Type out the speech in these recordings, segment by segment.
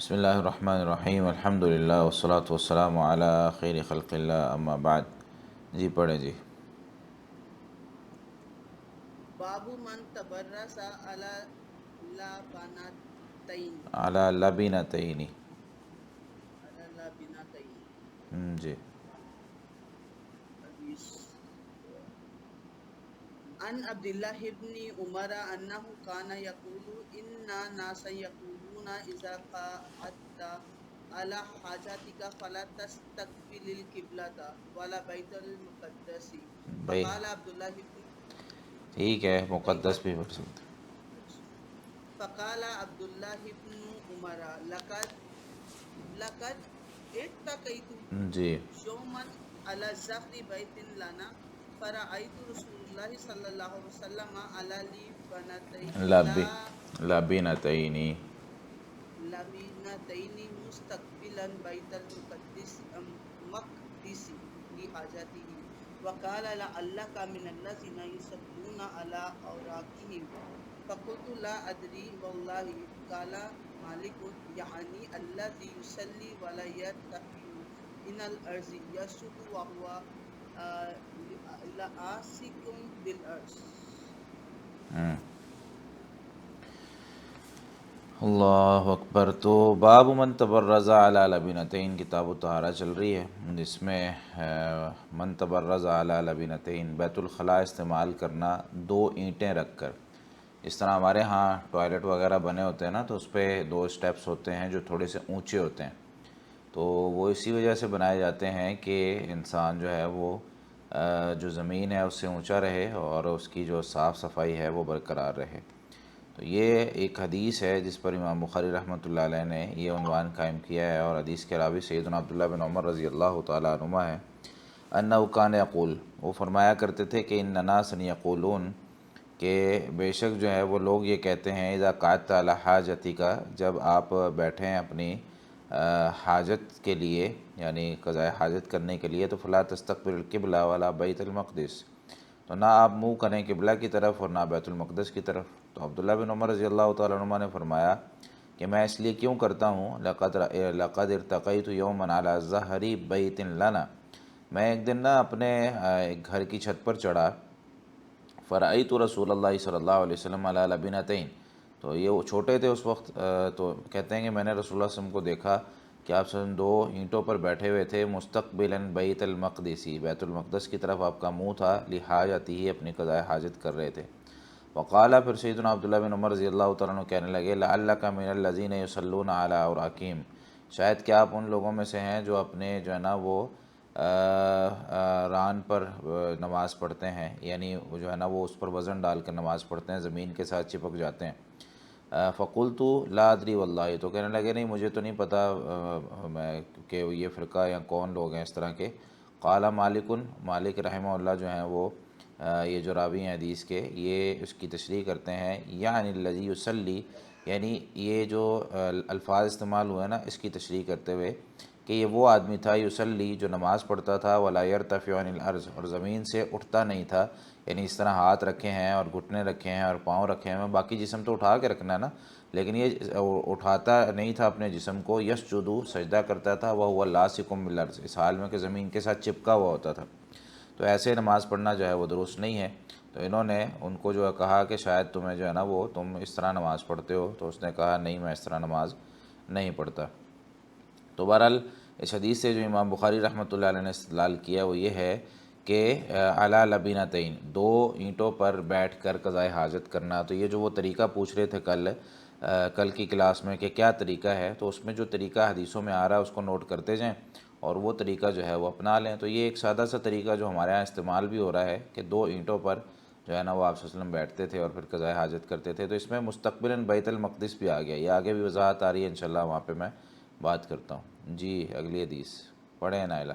بسم اللہ الرحمن الرحیم، الحمد للہ والصلاة والسلام علی خیر خلق اللہ، اما بعد۔ جی پڑھیں جی۔ باب من تبرس علی لبنتین علی لبنتین۔ علی لبنتین جی حدیث عن عبداللہ ابن عمر انہ کان یقول ان ناسا یقولون اذا قعدت على حاجتك فلا تستقبل القبلة ولا بیت المقدس بھائی فقال عبداللہ ابن ٹھیک ہے، ٹھیک ہے مقدس بھی پڑھ سکتے فقال عبداللہ ابن عمر لقد اتقیت ہیں۔ جی یوما علی ظہر بیت لنا فرأیت رسول اللہ صلی اللہ علیہ وسلم علی لبنتین۔ لبنتین مستقبلا بیت المقدس لحاجته وقال لعلك من الذين يصلون على اوراقهم فقلت لا ادري والله قال مالك يعني الذي يصلي ولا يرتفع من الارض يسجد وهو لآسكم بالارض۔ اللہ اکبر۔ تو باب من تبرز علی لبنتین کتاب الطہارہ چل رہی ہے، جس میں من تبرز علی لبنتین بیت الخلاء استعمال کرنا دو اینٹیں رکھ کر۔ اس طرح ہمارے ہاں ٹوائلٹ وغیرہ بنے ہوتے ہیں نا، تو اس پہ دو سٹیپس ہوتے ہیں جو تھوڑے سے اونچے ہوتے ہیں، تو وہ اسی وجہ سے بنائے جاتے ہیں کہ انسان جو ہے وہ جو زمین ہے اس سے اونچا رہے اور اس کی جو صاف صفائی ہے وہ برقرار رہے۔ تو یہ ایک حدیث ہے جس پر امام بخاری رحمۃ اللہ علیہ نے یہ عنوان قائم کیا ہے، اور حدیث کے راوی سیدنا عبداللہ بن عمر رضی اللہ تعالیٰ عنہما ہے۔ انہ کان یقول، وہ فرمایا کرتے تھے کہ ان ناسا یقولون، کہ بے شک جو ہے وہ لوگ یہ کہتے ہیں اذا قعدت علی حاجتک، جب آپ بیٹھیں اپنی حاجت کے لیے، یعنی قضاء حاجت کرنے کے لیے، تو فلا تستقبل القبلہ ولا بیت المقدس، تو نہ آپ منہ کریں قبلہ کی طرف اور نہ بیت المقدس کی طرف۔ تو عبداللہ بن عمر رضی اللہ تعالیٰ عنہ نے فرمایا کہ میں اس لیے کیوں کرتا ہوں، لقد ارتقیت یوما علی ظہر بیت لنا، میں ایک دن نا اپنے ایک گھر کی چھت پر چڑھا، فرأیت رسول اللہ صلی اللہ علیہ وسلم علی لبنتین، تو یہ وہ چھوٹے تھے اس وقت، تو کہتے ہیں کہ میں نے رسول اللہ صلی اللہ علیہ وسلم کو دیکھا کہ آپ صلی دو اینٹوں پر بیٹھے ہوئے تھے، مستقبلا بیت المقدسی، بیت المقدس کی طرف آپ کا منہ تھا، لحاجتہ ہی اپنی قضاء حاجت کر رہے تھے۔ وقال، پھر سیدنا عبداللہ بن عمر رضی اللہ تعالیٰ عنہ کہنے لگے لعلک من الذین یصلون علی اوراقہم، شاید کہ آپ ان لوگوں میں سے ہیں جو اپنے جو ہے نا وہ ران پر نماز پڑھتے ہیں، یعنی وہ جو ہے نا وہ اس پر وزن ڈال کر نماز پڑھتے ہیں، زمین کے ساتھ چپک جاتے ہیں۔ فقلت لا ادری واللہ، تو کہنے لگے نہیں مجھے تو نہیں پتہ میں کہ یہ فرقہ یا کون لوگ ہیں اس طرح کے۔ قال مالک، مالک رحمہ اللہ جو ہیں وہ یہ جو راوی ہیں حدیث کے، یہ اس کی تشریح کرتے ہیں، یعنی الذی یصلی، یعنی یہ جو الفاظ استعمال ہوئے نا اس کی تشریح کرتے ہوئے کہ یہ وہ آدمی تھا یصلی جو نماز پڑھتا تھا، ولا یرتفع عن الارض، اور زمین سے اٹھتا نہیں تھا، یعنی اس طرح ہاتھ رکھے ہیں اور گھٹنے رکھے ہیں اور پاؤں رکھے ہیں، باقی جسم تو اٹھا کے رکھنا ہے نا، لیکن یہ اٹھاتا نہیں تھا اپنے جسم کو، یسجد، سجدہ کرتا تھا، وہو لاصق بالارض، اس حال میں کہ زمین کے ساتھ چپکا ہوا ہوتا تھا۔ تو ایسے نماز پڑھنا جو ہے وہ درست نہیں ہے۔ تو انہوں نے ان کو جو ہے کہا کہ شاید تمہیں جو ہے نا وہ تم اس طرح نماز پڑھتے ہو، تو اس نے کہا نہیں میں اس طرح نماز نہیں پڑھتا۔ تو بہرحال اس حدیث سے جو امام بخاری رحمۃ اللہ علیہ نے استدلال کیا وہ یہ ہے کہ علی لبنتین، دو اینٹوں پر بیٹھ کر قضاء حاجت کرنا۔ تو یہ جو وہ طریقہ پوچھ رہے تھے کل کی کلاس میں کہ کیا طریقہ ہے، تو اس میں جو طریقہ حدیثوں میں آ رہا ہے اس کو نوٹ کرتے جائیں اور وہ طریقہ جو ہے وہ اپنا لیں۔ تو یہ ایک سادہ سا طریقہ جو ہمارے ہاں استعمال بھی ہو رہا ہے کہ دو اینٹوں پر جو ہے نا وہ آپ صلی اللہ علیہ وسلم بیٹھتے تھے اور پھر قضاء حاجت کرتے تھے۔ تو اس میں مستقبلاً بیت المقدس بھی آ گیا، یہ آگے بھی وضاحت آ رہی ہے انشاءاللہ، وہاں پہ میں بات کرتا ہوں۔ جی اگلی حدیث پڑھیں نائلہ۔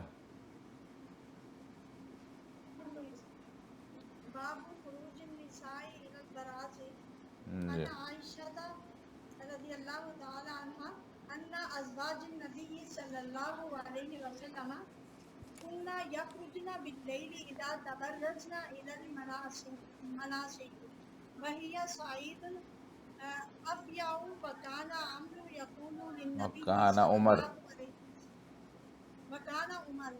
باب خروج النساء الى البراز جی عن عائشة رضی اللہ تعالی عنہ ان ازواج النبی صلی اللہ علیہ وسلم كنا يخرجن بالليل اذا تبرزن الى المناسك وهي صعيد افيع فكان عمرو يقول للنبي وکان صلى عمر الله عليه وكان عمر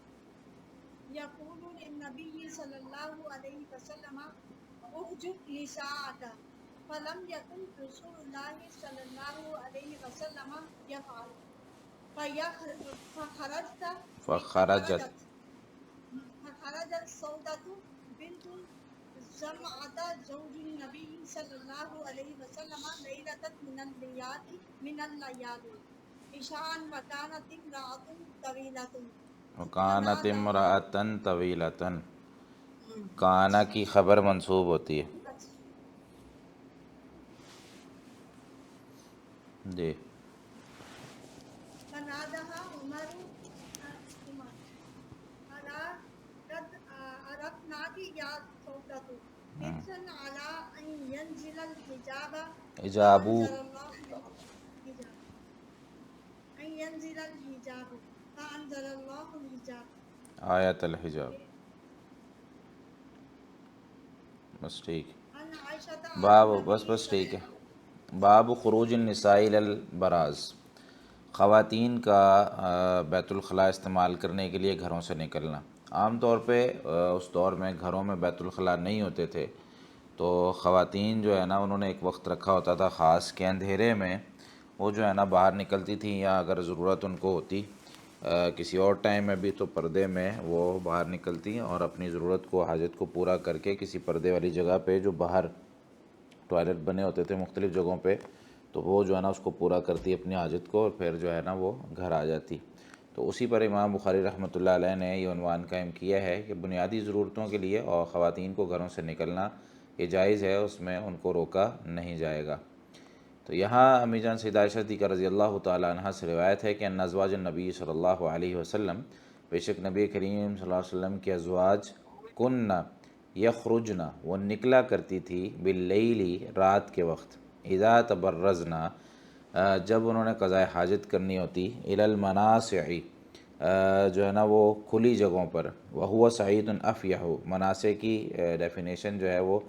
يقول للنبي صلى الله عليه وسلم احجب نساءك فلم يكن رسول الله صلى الله عليه وسلم يفعل فخرجت فخرجت فخرجت سودة بنت زمعة زوج النبي صلى الله عليه وسلم ليلة من الليالي عشاء وكانت امرأة طويلة وکانت فنادى امرأتن طویلتن، کانا کی خبر منصوب ہوتی ہے جی. فنادها عمر ألا قد عرفناك يا سودة حرصا على أن ينزل الحجاب اجابو فأنزل الله الحجاب أن ينزل الحجاب فأنزل الله الحجاب آیت الحجاب. بس ٹھیک عن عائشة عن باب النبي بس ٹھیک ہے. باب خروج النساء الی البراز، خواتین کا بیت الخلاء استعمال کرنے کے لیے گھروں سے نکلنا. عام طور پہ اس دور میں گھروں میں بیت الخلاء نہیں ہوتے تھے، تو خواتین جو ہے نا انہوں نے ایک وقت رکھا ہوتا تھا خاص کہ اندھیرے میں وہ جو ہے نا باہر نکلتی تھیں، یا اگر ضرورت ان کو ہوتی کسی اور ٹائم میں بھی تو پردے میں وہ باہر نکلتی اور اپنی ضرورت کو حاجت کو پورا کر کے کسی پردے والی جگہ پہ جو باہر ٹوائلٹ بنے ہوتے تھے مختلف جگہوں پہ، تو وہ جو ہے نا اس کو پورا کرتی اپنی حاجت کو اور پھر جو ہے نا وہ گھر آ جاتی. تو اسی پر امام بخاری رحمۃ اللہ علیہ نے یہ عنوان قائم کیا ہے کہ بنیادی ضرورتوں کے لیے اور خواتین کو گھروں سے نکلنا یہ جائز ہے، اس میں ان کو روکا نہیں جائے گا. تو یہاں امی جان سیدہ عائشہ صدیقہ رضی اللہ تعالیٰ عنہ سے روایت ہے کہ ان ازواج النبی صلی اللہ علیہ وسلم، بے شک نبی کریم صلی اللہ علیہ وسلم کے ازواج کننا یخرجنا وہ نکلا کرتی تھی باللیل رات کے وقت، اذا تبرزنا جب انہوں نے قضاء حاجت کرنی ہوتی، الی المناصع جو ہے نا وہ کھلی جگہوں پر، وہو سعید افیح، مناصع کی ڈیفینیشن جو ہے وہ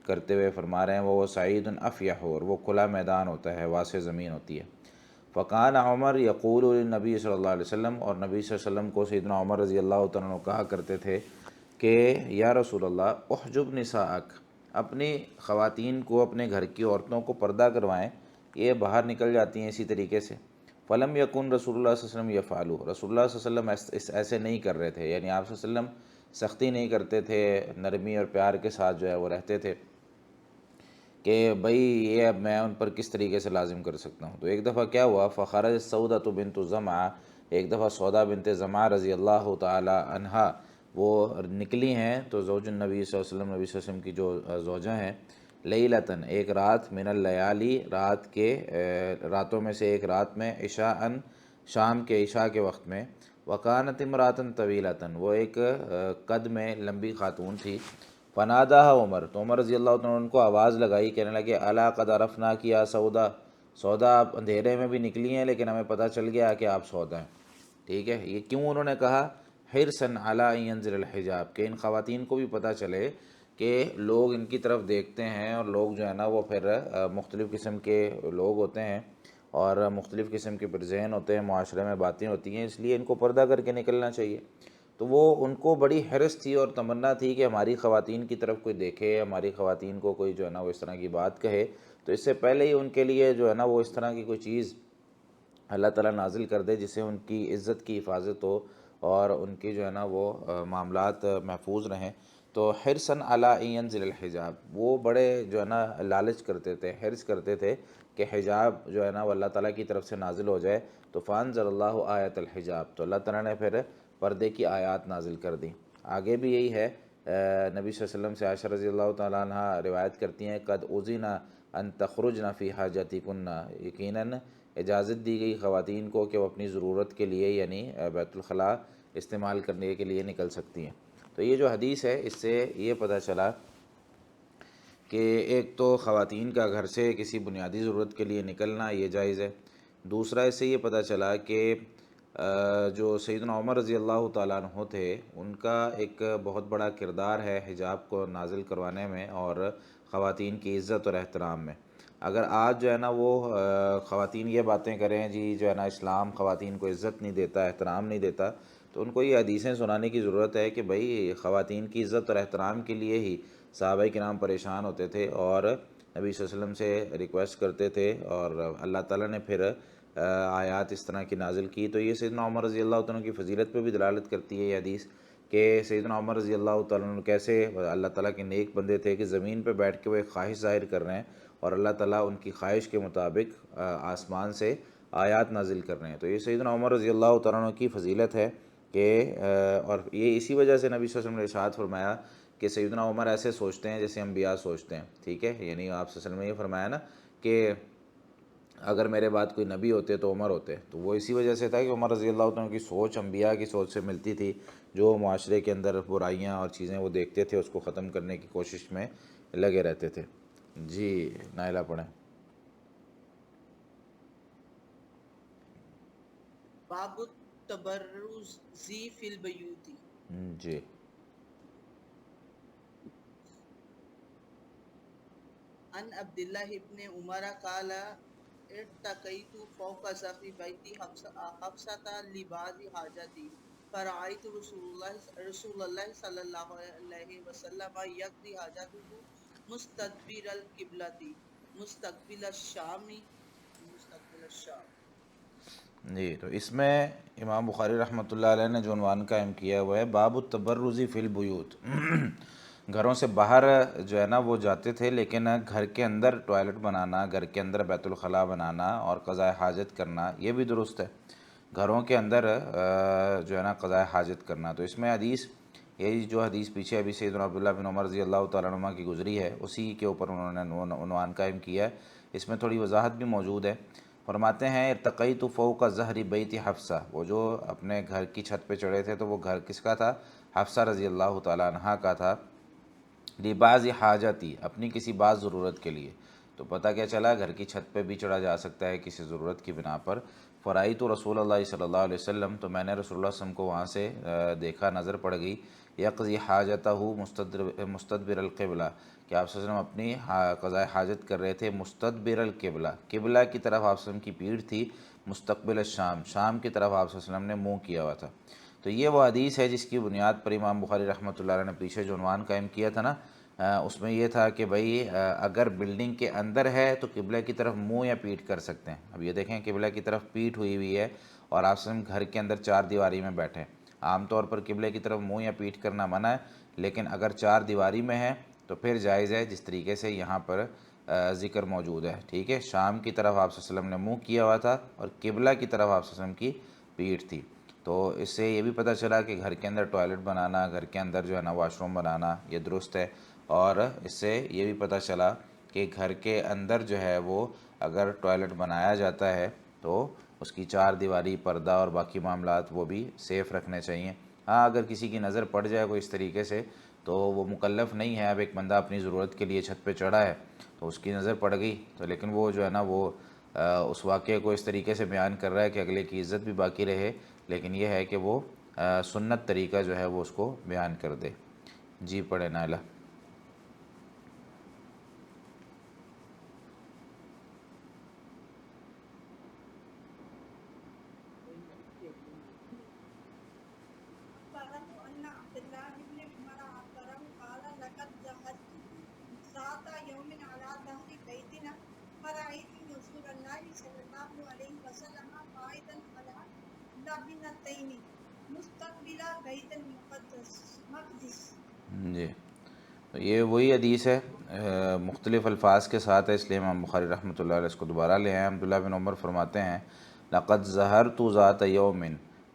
کرتے ہوئے فرما رہے ہیں وہ سعید افیح، اور وہ کھلا میدان ہوتا ہے، واسع زمین ہوتی ہے. فقان عمر یقول للنبی صلی اللہ علیہ وسلم، اور نبی صلی اللہ علیہ وسلم کو سیدنا عمر رضی اللہ تعالیٰ عنہ کہا کرتے تھے کہ یا رسول اللہ احجب نساءک، اپنی خواتین کو اپنے گھر کی عورتوں کو پردہ کروائیں، یہ باہر نکل جاتی ہیں اسی طریقے سے. فلم یکن رسول اللہ صلی اللہ علیہ وسلم یفعلوا، رسول اللہ صلی اللہ علیہ وسلم ایسے نہیں کر رہے تھے، یعنی آپ صلی اللہ علیہ وسلم سختی نہیں کرتے تھے، نرمی اور پیار کے ساتھ جو ہے وہ رہتے تھے کہ بھئی یہ اب میں ان پر کس طریقے سے لازم کر سکتا ہوں. تو ایک دفعہ کیا ہوا، فخرج سودۃ بنت زمعہ، ایک دفعہ سودا بنت زمعہ رضی اللہ تعالی عنہا وہ نکلی ہیں، تو زوج النبی صلی اللہ علیہ وسلم، نبی صلی اللہ علیہ وسلم کی جو زوجہ ہیں، لیلتن ایک رات، من اللیالی راتوں میں سے ایک رات میں، عشاء شام کے عشاء کے وقت میں، وکانت امراتن طویلتن وہ ایک قد میں لمبی خاتون تھی. فنادہ عمر، تو عمر رضی اللہ تعالیٰ عنہ ان کو آواز لگائی، کہنے لگے الا قد عرفنا کیا سودا، سودا آپ اندھیرے میں بھی نکلی ہیں لیکن ہمیں پتہ چل گیا کہ آپ سودا ہیں. ٹھیک ہے، یہ کیوں انہوں نے کہا؟ حرصا علی ان ينزل الحجاب، کہ ان خواتین کو بھی پتہ چلے کہ لوگ ان کی طرف دیکھتے ہیں، اور لوگ جو ہے نا وہ پھر مختلف قسم کے لوگ ہوتے ہیں اور مختلف قسم کے پھر ذہن ہوتے ہیں، معاشرے میں باتیں ہوتی ہیں، اس لیے ان کو پردہ کر کے نکلنا چاہیے. تو وہ ان کو بڑی حرص تھی اور تمنا تھی کہ ہماری خواتین کی طرف کوئی دیکھے، ہماری خواتین کو کوئی جو ہے نا وہ اس طرح کی بات کہے، تو اس سے پہلے ہی ان کے لیے جو ہے نا وہ اس طرح کی کوئی چیز اللہ تعالیٰ نازل کر دے جس سے ان کی عزت کی حفاظت ہو اور ان کی جو ہے نا وہ معاملات محفوظ رہیں. تو حرصاً علی ان ينزل الحجاب، وہ بڑے جو ہے نا لالچ کرتے تھے، حرص کرتے تھے کہ حجاب جو ہے نا وہ اللہ تعالیٰ کی طرف سے نازل ہو جائے. تو فانزل اللہ آیت الحجاب، تو اللہ تعالیٰ نے پھر پردے کی آیات نازل کر دی. آگے بھی یہی ہے، نبی صلی اللہ علیہ وسلم سے عائشہ رضی اللہ تعالیٰ عنہ روایت کرتی ہیں قد اذن ان تخرجن فی حاجتکن، یقیناً اجازت دی گئی خواتین کو کہ وہ اپنی ضرورت کے لیے یعنی بیت الخلاء استعمال کرنے کے لیے نکل سکتی ہیں. تو یہ جو حدیث ہے اس سے یہ پتہ چلا کہ ایک تو خواتین کا گھر سے کسی بنیادی ضرورت کے لیے نکلنا یہ جائز ہے. دوسرا اس سے یہ پتہ چلا کہ جو سیدنا عمر رضی اللہ تعالیٰ عنہ تھے ان کا ایک بہت بڑا کردار ہے حجاب کو نازل کروانے میں اور خواتین کی عزت اور احترام میں. اگر آج جو ہے نا وہ خواتین یہ باتیں کریں جی جو ہے نا اسلام خواتین کو عزت نہیں دیتا، احترام نہیں دیتا، تو ان کو یہ حدیثیں سنانے کی ضرورت ہے کہ بھائی خواتین کی عزت اور احترام کے لیے ہی صحابہ کرام پریشان ہوتے تھے اور نبی صلی اللہ علیہ وسلم سے ریکویسٹ کرتے تھے، اور اللہ تعالیٰ نے پھر آیات اس طرح کی نازل کی۔ تو یہ سیدنا عمر رضی اللہ تعالیٰ کی فضیلت پہ بھی دلالت کرتی ہے یہ حدیث کہ سیدنا عمر رضی اللہ تعالیٰ عنہ کیسے اللہ تعالیٰ کے نیک بندے تھے کہ زمین پہ بیٹھ کے وہ ایک خواہش ظاہر کر رہے ہیں اور اللہ تعالیٰ ان کی خواہش کے مطابق آسمان سے آیات نازل کر رہے ہیں۔ تو یہ سیدنا عمر رضی اللہ تعالیٰ عنہ کی فضیلت ہے کہ اور یہ اسی وجہ سے نبی صلی اللہ علیہ وسلم نے ارشاد فرمایا کہ سیدنا عمر ایسے سوچتے ہیں جیسے انبیاء سوچتے ہیں، ٹھیک ہے، یعنی آپ صلی اللہ علیہ وسلم نے یہ فرمایا نا کہ اگر میرے بعد کوئی نبی ہوتے تو عمر ہوتے، تو وہ اسی وجہ سے تھا کہ عمر رضی اللہ عنہ کی سوچ انبیاء کی سوچ سے ملتی تھی، جو معاشرے کے اندر برائیاں اور چیزیں وہ دیکھتے تھے اس کو ختم کرنے کی کوشش میں لگے رہتے تھے۔ جی نائلہ پڑھیں۔ باب التبرز فی البیوت۔ جی عن عبداللہ ابن عمر قال ارتقیت فوق سقف بیت حفصة لبعض حاجتی فرأیت رسول اللہ صلی اللہ علیہ وسلم یقضی حاجته مستدبر القبلۃ مستقبل الشام۔ جی، تو اس میں امام بخاری رحمۃ اللہ علیہ نے جو عنوان قائم کیا ہوا ہے باب التبرز فی البیوت، گھروں سے باہر جو ہے نا وہ جاتے تھے، لیکن گھر کے اندر ٹوائلٹ بنانا، گھر کے اندر بیت الخلاء بنانا اور قضاء حاجت کرنا یہ بھی درست ہے، گھروں کے اندر جو ہے نا قضاء حاجت کرنا۔ تو اس میں حدیث یہی جو حدیث پیچھے ابھی سیدنا عبداللہ بن عمر رضی اللہ تعالیٰ عنہ کی گزری ہے اسی کے اوپر انہوں نے عنوان قائم کیا ہے۔ اس میں تھوڑی وضاحت بھی موجود ہے۔ فرماتے ہیں ارتقیت فوق ظہر بیت حفصہ، وہ جو اپنے گھر کی چھت پہ چڑھے تھے تو وہ گھر کس کا تھا؟ حفصہ رضی اللہ تعالیٰ عنہا کا تھا، لبعض حاجتی، اپنی کسی بعض ضرورت کے لیے۔ تو پتہ کیا چلا گھر کی چھت پہ بھی چڑھا جا سکتا ہے کسی ضرورت کی بنا پر۔ فرائیت رسول اللہ صلی اللہ علیہ وسلم، تو میں نے رسول اللہ صلی اللہ علیہ وسلم کو وہاں سے دیکھا، نظر پڑ گئی، یقضی حاجتہ مستدبر القبلہ، کہ آپ صلی اللہ علیہ وسلم اپنی قضاء حاجت کر رہے تھے مستدبر القبلہ، قبلہ کی طرف آپ صلی اللہ علیہ وسلم کی پیٹھ تھی، مستقبل الشام، شام کی طرف آپ صلی اللہ علیہ وسلم نے منہ کیا ہوا تھا۔ تو یہ وہ حدیث ہے جس کی بنیاد پر امام بخاری رحمۃ اللہ علیہ نے پیچھے جو عنوان قائم کیا تھا نا، اس میں یہ تھا کہ بھائی اگر بلڈنگ کے اندر ہے تو قبلہ کی طرف منہ یا پیٹھ کر سکتے ہیں۔ اب یہ دیکھیں قبلہ کی طرف پیٹھ ہوئی ہوئی ہے اور آپ صلی اللہ علیہ وسلم گھر کے اندر چار دیواری میں بیٹھے، عام طور پر قبلے کی طرف منہ یا پیٹھ کرنا منع ہے، لیکن اگر چار دیواری میں ہے تو پھر جائز ہے، جس طریقے سے یہاں پر ذکر موجود ہے، ٹھیک ہے۔ شام کی طرف آپ صلی اللہ علیہ وسلم نے منہ کیا ہوا تھا اور قبلہ کی طرف آپ صلی اللہ علیہ وسلم کی پیٹھ تھی۔ تو اس سے یہ بھی پتہ چلا کہ گھر کے اندر ٹوائلٹ بنانا، گھر کے اندر جو ہے نا واش روم بنانا یہ درست ہے، اور اس سے یہ بھی پتہ چلا کہ گھر کے اندر جو ہے وہ اگر ٹوائلٹ بنایا جاتا ہے تو اس کی چار دیواری، پردہ اور باقی معاملات وہ بھی سیف رکھنے چاہیے۔ ہاں اگر کسی کی نظر پڑ جائے کوئی اس طریقے سے تو وہ مکلف نہیں ہے، اب ایک بندہ اپنی ضرورت کے لیے چھت پہ چڑھا ہے تو اس کی نظر پڑ گئی تو، لیکن وہ جو ہے نا وہ اس واقعے کو اس طریقے سے بیان کر رہا ہے کہ اگلے کی عزت بھی باقی رہے، لیکن یہ ہے کہ وہ سنت طریقہ جو ہے وہ اس کو بیان کر دے۔ جی پڑھے نائلہ۔ أخبرت أن عبد الله بن عمر أخبره قال لقد ذهبت ذات يوم على ظهر بيتنا فرأيت رسول الله صلى الله عليه وسلم قائدا على لبنتين مستقبل بیت المقدس۔ جی، تو یہ وہی حدیث ہے، مختلف الفاظ کے ساتھ ہے، اس لیے امام بخاری رحمۃ اللہ علیہ اس کو دوبارہ لے آئے۔ عبداللہ بن عمر فرماتے ہیں لقد ظہرت ذات یوم،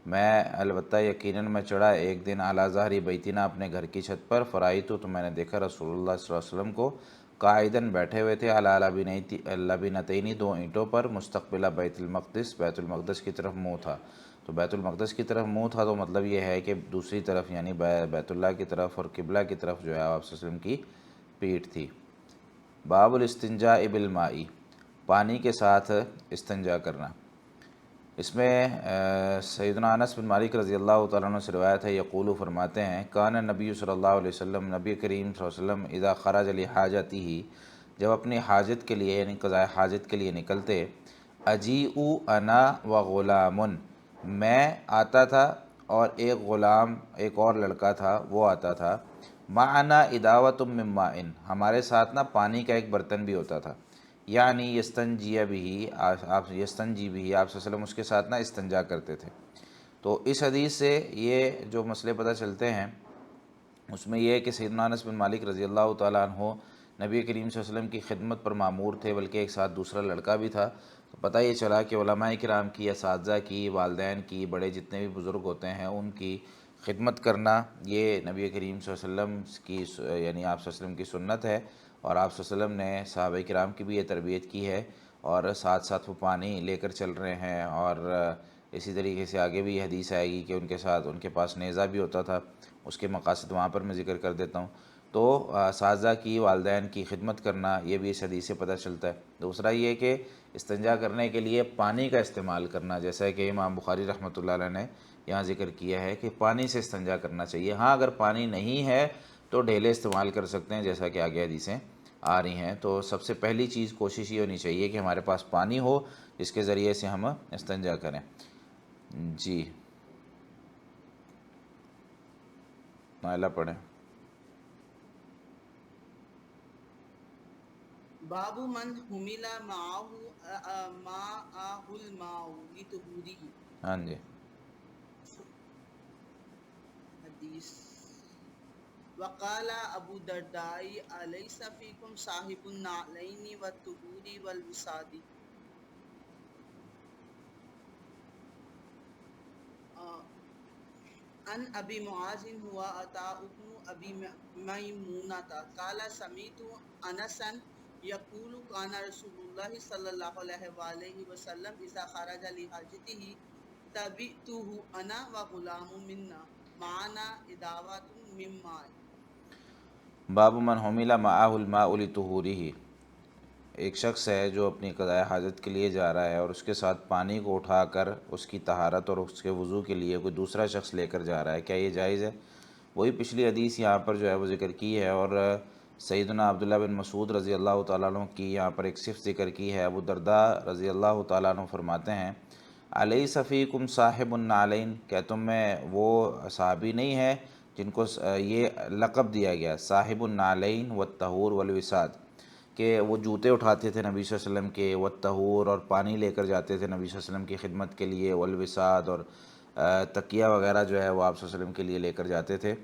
میں البتہ یقیناً میں چڑھا ایک دن اعلیٰ ظہری بیتنا، اپنے گھر کی چھت پر، فرائیت تو میں نے دیکھا رسول اللہ صلی اللہ علیہ وسلم کو قائداً بیٹھے ہوئے تھے، علی لبنتین، دو اینٹوں پر، مستقبلہ بیت المقدس، بیت المقدس کی طرف منہ تھا۔ تو بیت المقدس کی طرف منہ تھا تو مطلب یہ ہے کہ دوسری طرف یعنی بیت اللہ کی طرف اور قبلہ کی طرف جو ہے آپ صلی اللہ علیہ وسلم کی پیٹھ تھی۔ باب الاستنجاء بالماء، پانی کے ساتھ استنجا کرنا۔ اس میں سیدنا انس بن مالک رضی اللہ تعالیٰ عنہ سے روایت ہے، یقول فرماتے ہیں کان نبی صلی اللہ علیہ وسلم، نبی کریم صلی اللہ علیہ وسلم اذا خرج لحاجتہ، جب اپنی حاجت کے لیے یعنی قضاء حاجت کے لیے نکلتے، اجیء انا و غلام، میں آتا تھا اور ایک غلام، ایک اور لڑکا تھا وہ آتا تھا، معنا اداوۃ من ماء، ہمارے ساتھ نا پانی کا ایک برتن بھی ہوتا تھا، یعنی یستنجی بھی، آپ یستنجی بھی، آپ صلی اللہ علیہ وسلم اس کے ساتھ نا استنجا کرتے تھے۔ تو اس حدیث سے یہ جو مسئلے پتہ چلتے ہیں اس میں یہ ہے کہ سیدنا انس بن مالک رضی اللہ تعالیٰ عنہ نبی کریم صلی اللہ علیہ وسلم کی خدمت پر مامور تھے، بلکہ ایک ساتھ دوسرا لڑکا بھی تھا۔ تو پتہ یہ چلا کہ علماء کرام کی، اساتذہ کی، والدین کی، بڑے جتنے بھی بزرگ ہوتے ہیں ان کی خدمت کرنا یہ نبی کریم صلی اللہ علیہ وسلم کی یعنی آپ صلی اللہ علیہ وسلم کی سنت ہے، اور آپ صلی اللہ علیہ وسلم نے صحابہ کرام کی بھی یہ تربیت کی ہے، اور ساتھ ساتھ وہ پانی لے کر چل رہے ہیں۔ اور اسی طریقے سے آگے بھی یہ حدیث آئے گی کہ ان کے ساتھ ان کے پاس نیزہ بھی ہوتا تھا، اس کے مقاصد وہاں پر میں ذکر کر دیتا ہوں۔ تو اساتذہ کی، والدین کی خدمت کرنا یہ بھی اس حدیث سے پتہ چلتا ہے۔ دوسرا یہ کہ استنجا کرنے کے لیے پانی کا استعمال کرنا، جیسا کہ امام بخاری رحمۃ اللہ علیہ نے یہاں ذکر کیا ہے کہ پانی سے استنجا کرنا چاہیے۔ ہاں اگر پانی نہیں ہے تو ڈھیلے استعمال کر سکتے ہیں، جیسا کہ آگے حدیثیں آ رہی ہیں۔ تو سب سے پہلی چیز کوشش یہ ہونی چاہیے کہ ہمارے پاس پانی ہو جس کے ذریعے سے ہم استنجا کریں۔ جی نائلہ پڑھیں۔ باب من حمل معه الماء لطهوره، ہاں جی حدیث وقال ابو الدرداء الیس فیکم صاحب النعلین والطہور والوساد، ان ابی معاذ ہوا عطاء بن ابی میمونۃ قال سمعت انسا یقول کان رسول اللہ صلی اللہ علیہ وآلہ وسلم اذا خرج لحاجته تبعته انا وغلام منا معنا اداوۃ من ماء۔ باب من حمل معه الماء لطهوره، ایک شخص ہے جو اپنی قضاء حاجت کے لیے جا رہا ہے اور اس کے ساتھ پانی کو اٹھا کر اس کی طہارت اور اس کے وضو کے لیے کوئی دوسرا شخص لے کر جا رہا ہے، کیا یہ جائز ہے؟ وہی پچھلی حدیث یہاں پر جو ہے وہ ذکر کی ہے، اور سیدنا عبداللہ بن مسعود رضی اللہ تعالیٰ عنہ کی یہاں پر ایک صفت ذکر کی ہے۔ ابو الدرداء رضی اللہ تعالیٰ عنہ فرماتے ہیں علیس فیکم صاحب النعلین، کیا تم میں وہ صحابی نہیں ہے جن کو یہ لقب دیا گیا صاحب النعلین والطہور والوساد، کہ وہ جوتے اٹھاتے تھے نبی صلی اللہ علیہ وسلم کے، والطہور اور پانی لے کر جاتے تھے نبی صلی اللہ علیہ وسلم کی خدمت کے لیے، والوساد اور تکیہ وغیرہ جو ہے وہ آپ صلی اللہ علیہ وسلم کے لیے لے کر جاتے تھے۔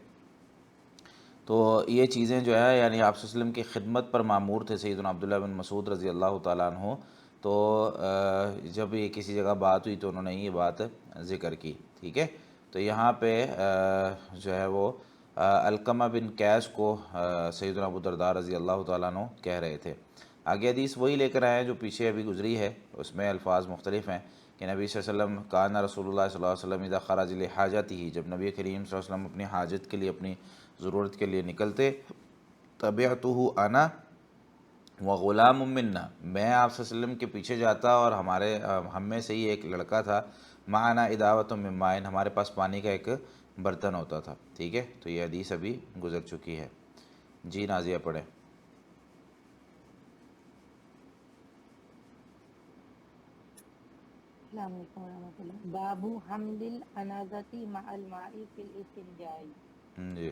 تو یہ چیزیں جو ہے یعنی آپ صلی اللہ علیہ وسلم کی خدمت پر مامور تھے سیدنا عبداللہ بن مسعود رضی اللہ تعالیٰ عنہ، تو جب یہ کسی جگہ بات ہوئی تو انہوں نے یہ بات ذکر کی، ٹھیک ہے۔ تو یہاں پہ جو ہے وہ علقمہ بن قیس کو سیدنا ابو الدرداء رضی اللہ تعالیٰ عنہ کہہ رہے تھے۔ آگے حدیث وہی لے کر آئے ہیں جو پیچھے ابھی گزری ہے، اس میں الفاظ مختلف ہیں کہ نبی صلی اللہ علیہ وسلم کان رسول اللہ صلی اللہ علیہ وسلم اذا خرج لحاجتہ، جب نبی کریم صلی اللہ علیہ وسلم اپنی حاجت کے لیے، اپنی ضرورت کے لیے نکلتے، تبعتہ انا وغلام منا، میں آپ صلی اللہ علیہ وسلم کے پیچھے جاتا اور ہم میں سے ہی ایک لڑکا تھا، معنا اداوۃ من ماء، ہمارے پاس پانی کا ایک برتن ہوتا تھا، ٹھیک ہے۔ تو یہ حدیث ابھی گزر چکی ہے۔ جی نازیہ پڑھیں۔ السلام علیکم ورحمۃ اللہ۔ باب حمل الاناذۃ مع الماء فی الاستنجاء، جی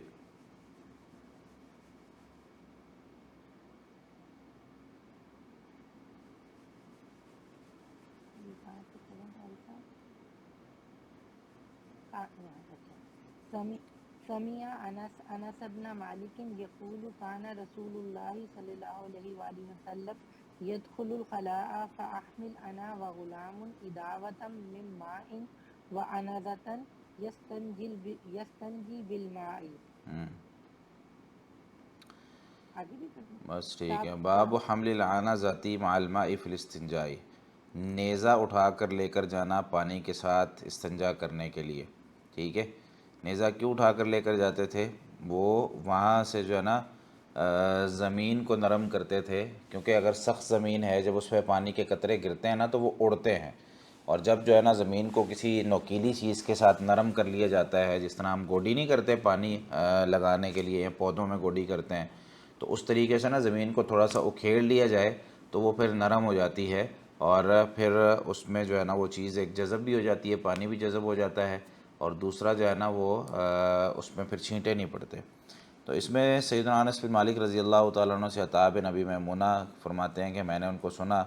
سمع انس بن مالک یقول کان رسول اللہ صلی اللہ علیہ وآلہ وسلم يدخل الخلاء فاحمل انا وغلام اداوة من ماء واناذة يستنجي بالماء۔ آگے بھی کرنا بس ٹھیک ہے۔ باب حمل العنزۃ مع الماء فی الاستنجاء، نیزہ اٹھا کر لے کر جانا پانی کے ساتھ استنجا کرنے کے لیے، ٹھیک ہے۔ نیزہ کیوں اٹھا کر لے کر جاتے تھے؟ وہ وہاں سے جو ہے نا زمین کو نرم کرتے تھے، کیونکہ اگر سخت زمین ہے جب اس پہ پانی کے قطرے گرتے ہیں نا تو وہ اڑتے ہیں، اور جب جو ہے نا زمین کو کسی نوکیلی چیز کے ساتھ نرم کر لیا جاتا ہے، جس طرح ہم گوڈی نہیں کرتے پانی لگانے کے لیے، پودوں میں گوڈی کرتے ہیں، تو اس طریقے سے نا زمین کو تھوڑا سا اکھیڑ لیا جائے تو وہ پھر نرم ہو جاتی ہے، اور پھر اس میں جو ہے نا وہ چیز ایک جذب بھی ہو جاتی ہے، پانی بھی جذب ہو جاتا ہے، اور دوسرا جو ہے نا وہ اس میں پھر چھینٹے نہیں پڑتے۔ تو اس میں سیدنا انس بن مالک رضی اللہ تعالیٰ عنہ سے عطا بن ابی میمونہ فرماتے ہیں کہ میں نے ان کو سنا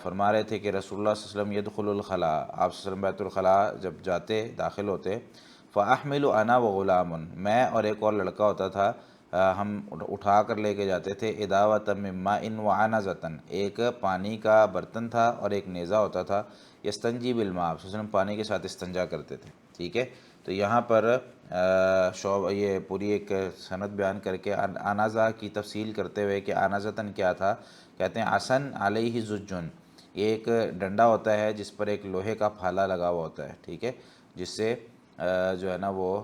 فرما رہے تھے کہ رسول اللہ صلی اللہ علیہ وسلم یدخل الخلاء، آپ صلی اللہ علیہ وسلم بیت الخلاء جب جاتے داخل ہوتے، فاحمل انا وغلام، میں اور ایک اور لڑکا ہوتا تھا، ہم اٹھا کر لے کے جاتے تھے، اداوۃ من ماء وعنزۃ، ایک پانی کا برتن تھا اور ایک نیزہ ہوتا تھا، یستنجی بالماء، آپ صلی اللہ علیہ وسلم پانی کے ساتھ استنجا کرتے تھے، ٹھیک ہے۔ تو یہاں پر یہ پوری ایک سند بیان کر کے آنازہ کی تفصیل کرتے ہوئے کہ آنازتاً کیا تھا، کہتے ہیں آسن علیہ زجن، یہ ایک ڈنڈا ہوتا ہے جس پر ایک لوہے کا پھالا لگا ہوا ہوتا ہے، ٹھیک ہے، جس سے جو ہے نا وہ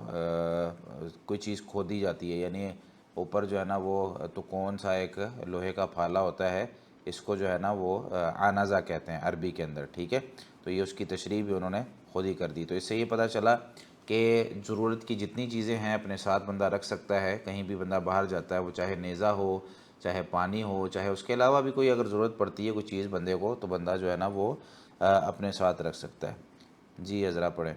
کوئی چیز کھودی جاتی ہے، یعنی اوپر جو ہے نا وہ تو کون سا ایک لوہے کا پھالا ہوتا ہے، اس کو جو ہے نا وہ آنازہ کہتے ہیں عربی کے اندر، ٹھیک ہے۔ تو یہ اس کی تشریح بھی انہوں نے خود ہی کر دی۔ تو اس سے یہ پتہ چلا کہ ضرورت کی جتنی چیزیں ہیں اپنے ساتھ بندہ رکھ سکتا ہے، کہیں بھی بندہ باہر جاتا ہے، وہ چاہے نیزہ ہو، چاہے پانی ہو، چاہے اس کے علاوہ بھی کوئی اگر ضرورت پڑتی ہے کوئی چیز بندے کو، تو بندہ جو ہے نا وہ اپنے ساتھ رکھ سکتا ہے۔ جی ذرا پڑھیں۔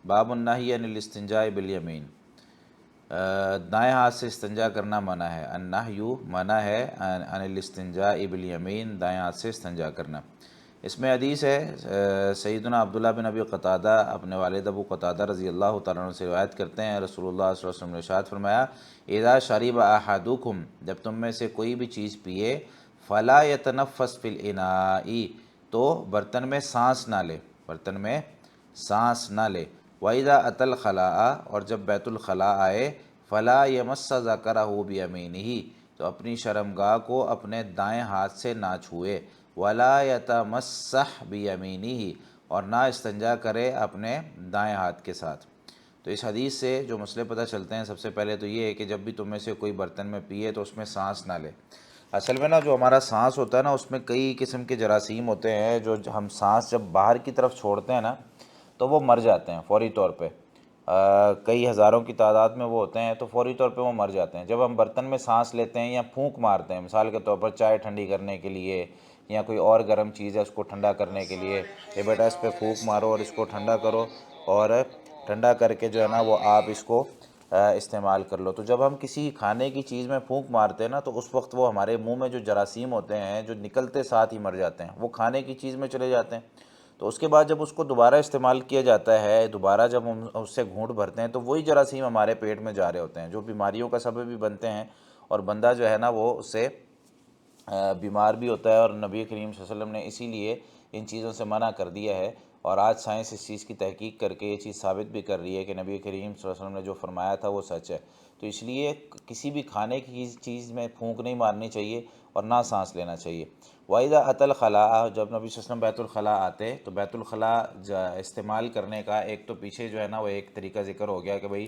باب النہی عن الاستنجاء بالیمین، دائیں ہاتھ سے استنجا کرنا منع ہے، النہی منع ہے، عن الاستنجاء بالیمین، دائیں ہاتھ سے استنجا کرنا۔ اس میں حدیث ہے، سیدنا عبداللہ بن ابی قتادہ اپنے والد ابو قتادہ رضی اللہ تعالیٰ عنہ سے روایت کرتے ہیں، رسول اللہ صلی اللہ علیہ وسلم نے ارشاد فرمایا، اذا شرب احدکم، جب تم میں سے کوئی بھی چیز پیے، فلا یتنفس فی الاناء، تو برتن میں سانس نہ لے، برتن میں سانس نہ لے، وَإِذَا أَتَى الْخَلَاءَ، اور جب بیت الخلاء آئے، فَلَا يَمَسَّ ذَكَرَهُ بِيَمِينِهِ، تو اپنی شرمگاہ کو اپنے دائیں ہاتھ سے نہ چھوئے، وَلَا يَتَمَسَّحْ بِيَمِينِهِ، اور نہ استنجا کرے اپنے دائیں ہاتھ کے ساتھ۔ تو اس حدیث سے جو مسئلے پتہ چلتے ہیں، سب سے پہلے تو یہ ہے کہ جب بھی تم میں سے کوئی برتن میں پیے تو اس میں سانس نہ لے۔ اصل میں نا جو ہمارا سانس ہوتا ہے نا، اس میں کئی قسم کے جراثیم ہوتے ہیں، جو ہم سانس جب باہر کی طرف چھوڑتے ہیں نا تو وہ مر جاتے ہیں فوری طور پہ، کئی ہزاروں کی تعداد میں وہ ہوتے ہیں، تو فوری طور پہ وہ مر جاتے ہیں۔ جب ہم برتن میں سانس لیتے ہیں یا پھونک مارتے ہیں، مثال کے طور پر چائے ٹھنڈی کرنے کے لیے یا کوئی اور گرم چیز ہے اس کو ٹھنڈا کرنے کے لیے، کہ بیٹا اس پہ پھونک مارو اور اس کو ٹھنڈا کرو، اور ٹھنڈا کر کے جو ہے نا وہ آپ اس کو استعمال کر لو۔ تو جب ہم کسی کھانے کی چیز میں پھونک مارتے ہیں نا، تو اس وقت وہ ہمارے منہ میں جو جراثیم ہوتے ہیں جو نکلتے ساتھ ہی مر جاتے ہیں، وہ کھانے کی چیز میں چلے جاتے ہیں۔ تو اس کے بعد جب اس کو دوبارہ استعمال کیا جاتا ہے، دوبارہ جب ہم اس سے گھونٹ بھرتے ہیں، تو وہی جراثیم ہمارے پیٹ میں جا رہے ہوتے ہیں، جو بیماریوں کا سبب بھی بنتے ہیں، اور بندہ جو ہے نا وہ اس سے بیمار بھی ہوتا ہے۔ اور نبی کریم صلی اللہ علیہ وسلم نے اسی لیے ان چیزوں سے منع کر دیا ہے، اور آج سائنس اس چیز کی تحقیق کر کے یہ چیز ثابت بھی کر رہی ہے کہ نبی کریم صلی اللہ علیہ وسلم نے جو فرمایا تھا وہ سچ ہے۔ تو اس لیے کسی بھی کھانے کی چیز میں پھونک نہیں مارنی چاہیے اور نہ سانس لینا چاہیے۔ وَإِذَا أَتَى الْخَلَاءَ، جب نبی صلی اللہ علیہ وسلم بیت الخلاء آتے، تو بیت الخلاء استعمال کرنے کا ایک تو پیچھے جو ہے نا وہ ایک طریقہ ذکر ہو گیا کہ بھئی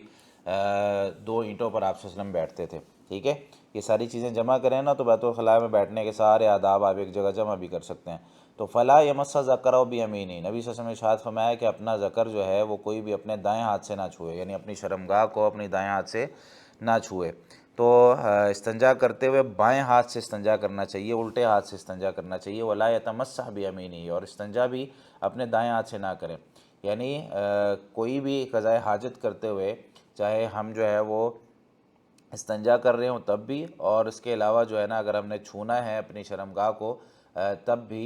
2 اینٹوں پر آپ صلی اللہ علیہ وسلم بیٹھتے تھے، ٹھیک ہے۔ یہ ساری چیزیں جمع کریں نا تو بیت الخلاء میں بیٹھنے کے سارے آداب آپ ایک جگہ جمع بھی کر سکتے ہیں۔ تو فلا یمس ذکرہ بیمینہ، نبی صلی اللہ علیہ وسلم نے ارشاد فرمایا کہ اپنا ذکر جو ہے وہ کوئی بھی اپنے دائیں ہاتھ سے نہ چھوئے، یعنی اپنی شرمگاہ کو اپنی دائیں ہاتھ سے نہ چھوئے۔ تو استنجا کرتے ہوئے بائیں ہاتھ سے استنجا کرنا چاہیے، الٹے ہاتھ سے استنجا کرنا چاہیے، ولا یتمسح بیمینہ، اور استنجا بھی اپنے دائیں ہاتھ سے نہ کریں۔ یعنی کوئی بھی قضاء حاجت کرتے ہوئے، چاہے ہم جو ہے وہ استنجا کر رہے ہوں تب بھی، اور اس کے علاوہ جو ہے نا اگر ہم نے چھونا ہے اپنی شرمگاہ کو تب بھی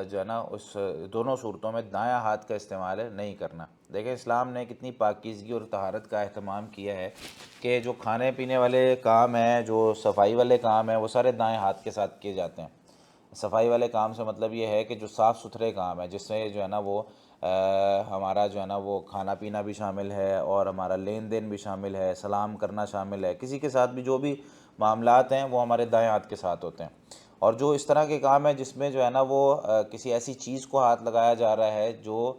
جو ہے نا اس دونوں صورتوں میں دائیں ہاتھ کا استعمال نہیں کرنا۔ دیکھیں اسلام نے کتنی پاکیزگی اور طہارت کا اہتمام کیا ہے کہ جو کھانے پینے والے کام ہیں، جو صفائی والے کام ہیں، وہ سارے دائیں ہاتھ کے ساتھ کیے جاتے ہیں۔ صفائی والے کام سے مطلب یہ ہے کہ جو صاف ستھرے کام ہے، جس میں جو ہے نا وہ ہمارا جو ہے نا وہ کھانا پینا بھی شامل ہے، اور ہمارا لین دین بھی شامل ہے، سلام کرنا شامل ہے، کسی کے ساتھ بھی جو بھی معاملات ہیں وہ ہمارے دائیں ہاتھ کے ساتھ ہوتے ہیں۔ اور جو اس طرح کے کام ہیں جس میں جو ہے نا وہ کسی ایسی چیز کو ہاتھ لگایا جا رہا ہے جو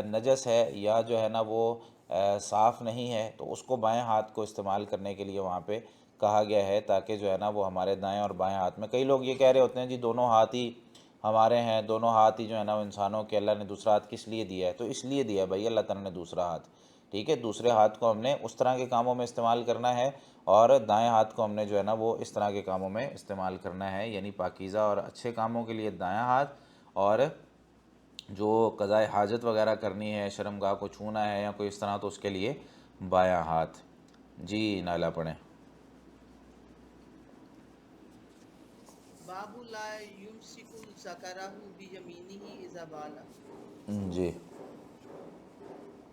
نجس ہے یا جو ہے نا وہ صاف نہیں ہے، تو اس کو بائیں ہاتھ کو استعمال کرنے کے لیے وہاں پہ کہا گیا ہے تاکہ جو ہے نا وہ ہمارے دائیں اور بائیں ہاتھ میں، کئی لوگ یہ کہہ رہے ہوتے ہیں جی دونوں ہاتھ ہی ہمارے ہیں، دونوں ہاتھ ہی جو ہے نا وہ انسانوں کے، اللہ نے دوسرا ہاتھ کس لیے دیا ہے؟ تو اس لیے دیا ہے بھائی اللہ تعالیٰ نے دوسرا ہاتھ، ٹھیک ہے، دوسرے ہاتھ کو ہم نے اس طرح کے کاموں میں استعمال کرنا ہے، اور دائیں ہاتھ کو ہم نے جو ہے نا وہ اس طرح کے کاموں میں استعمال کرنا ہے، یعنی پاکیزہ اور اچھے کاموں کے لیے دایاں ہاتھ، اور جو قضاء حاجت وغیرہ کرنی ہے، شرمگاہ کو چھونا ہے یا کوئی اس طرح، تو اس کے لیے بایاں ہاتھ۔ جی نالا پڑھیں۔ باب لا یمسک ذکرہ بیمینہ اذا بال۔ جی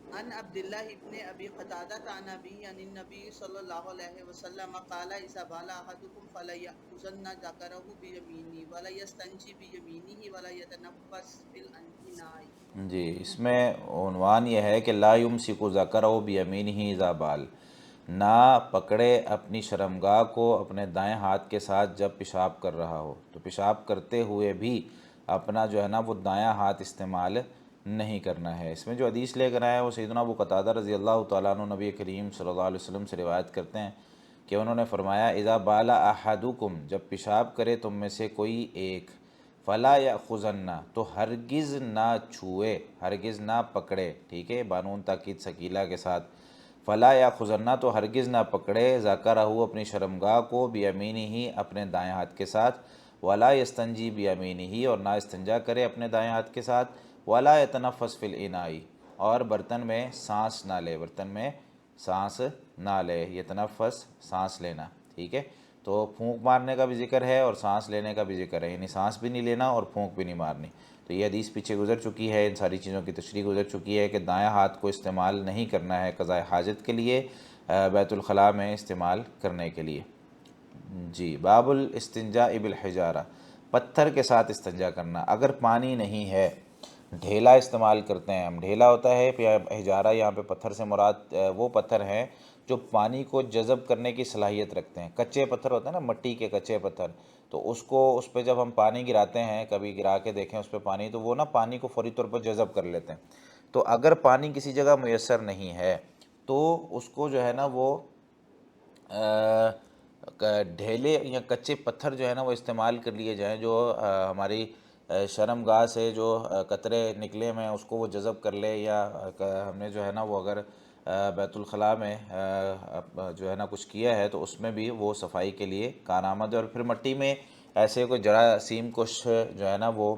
عن عبداللہ ابن ابی قتادہ عن ابی عن النبی صلی اللہ علیہ وسلم قال اذا بال احدکم فلا یأخذن ذکرہ بیمینہ ولا یستنجی بیمینہ ولا یتنفس فی الاناء۔ جی، اس میں عنوان یہ ہے کہ لا یمسک ذکرہ بیمینہ اذا بال، نہ پکڑے اپنی شرمگاہ کو اپنے دائیں ہاتھ کے ساتھ جب پیشاب کر رہا ہو، تو پیشاب کرتے ہوئے بھی اپنا جو ہے نا وہ دایاں ہاتھ استعمال نہیں کرنا ہے۔ اس میں جو حدیث لے کر آیا ہے وہ سیدنا ابو قتادہ رضی اللہ تعالیٰ عنہ نبی کریم صلی اللہ علیہ وسلم سے روایت کرتے ہیں کہ انہوں نے فرمایا اذا بالا احدکم، جب پیشاب کرے تم میں سے کوئی ایک، فلا یأخذن، تو ہرگز نہ چھوئے، ہرگز نہ پکڑے، ٹھیک ہے، بانون تاکید ثقیلہ کے ساتھ، فلا یأخذن، تو ہرگز نہ پکڑے، ذکرہ، اپنی شرمگاہ کو، بیمینہ، اپنے دائیں ہاتھ کے ساتھ، ولا یستنجی بیمینہ، اور نہ استنجا کرے اپنے دائیں ہاتھ کے ساتھ، ولا یتنفس فی الاناء، اور برتن میں سانس نہ لے، برتن میں سانس نہ لے، یتنفس سانس لینا، ٹھیک ہے، تو پھونک مارنے کا بھی ذکر ہے اور سانس لینے کا بھی ذکر ہے، یعنی سانس بھی نہیں لینا اور پھونک بھی نہیں مارنی۔ تو یہ حدیث پیچھے گزر چکی ہے، ان ساری چیزوں کی تشریح گزر چکی ہے کہ دایاں ہاتھ کو استعمال نہیں کرنا ہے قضاء حاجت کے لیے، بیت الخلاء میں استعمال کرنے کے لیے۔ جی، باب الاستنجاء بالحجارہ، پتھر کے ساتھ استنجا کرنا، اگر پانی نہیں ہے، ڈھیلا استعمال کرتے ہیں ہم، ڈھیلا ہوتا ہے، حجارہ یہاں پہ پتھر سے مراد وہ پتھر ہیں جو پانی کو جذب کرنے کی صلاحیت رکھتے ہیں، کچے پتھر ہوتے ہیں نا، مٹی کے کچے پتھر، تو اس پہ جب ہم پانی گراتے ہیں، کبھی گرا کے دیکھیں اس پہ پانی، تو وہ نا پانی کو فوری طور پر جذب کر لیتے ہیں۔ تو اگر پانی کسی جگہ میسر نہیں ہے تو اس کو جو ہے نا وہ ڈھیلے یا کچے پتھر جو ہے نا وہ استعمال کر لیے جائیں، جو ہماری شرمگاہ سے جو قطرے نکلے ہوئے ہیں اس کو وہ جذب کر لے، یا ہم نے جو ہے نا وہ اگر بیت الخلاء میں جو ہے نا کچھ کیا ہے تو اس میں بھی وہ صفائی کے لیے کارآمد ہے۔ اور پھر مٹی میں ایسے کوئی جراثیم کش جو ہے نا وہ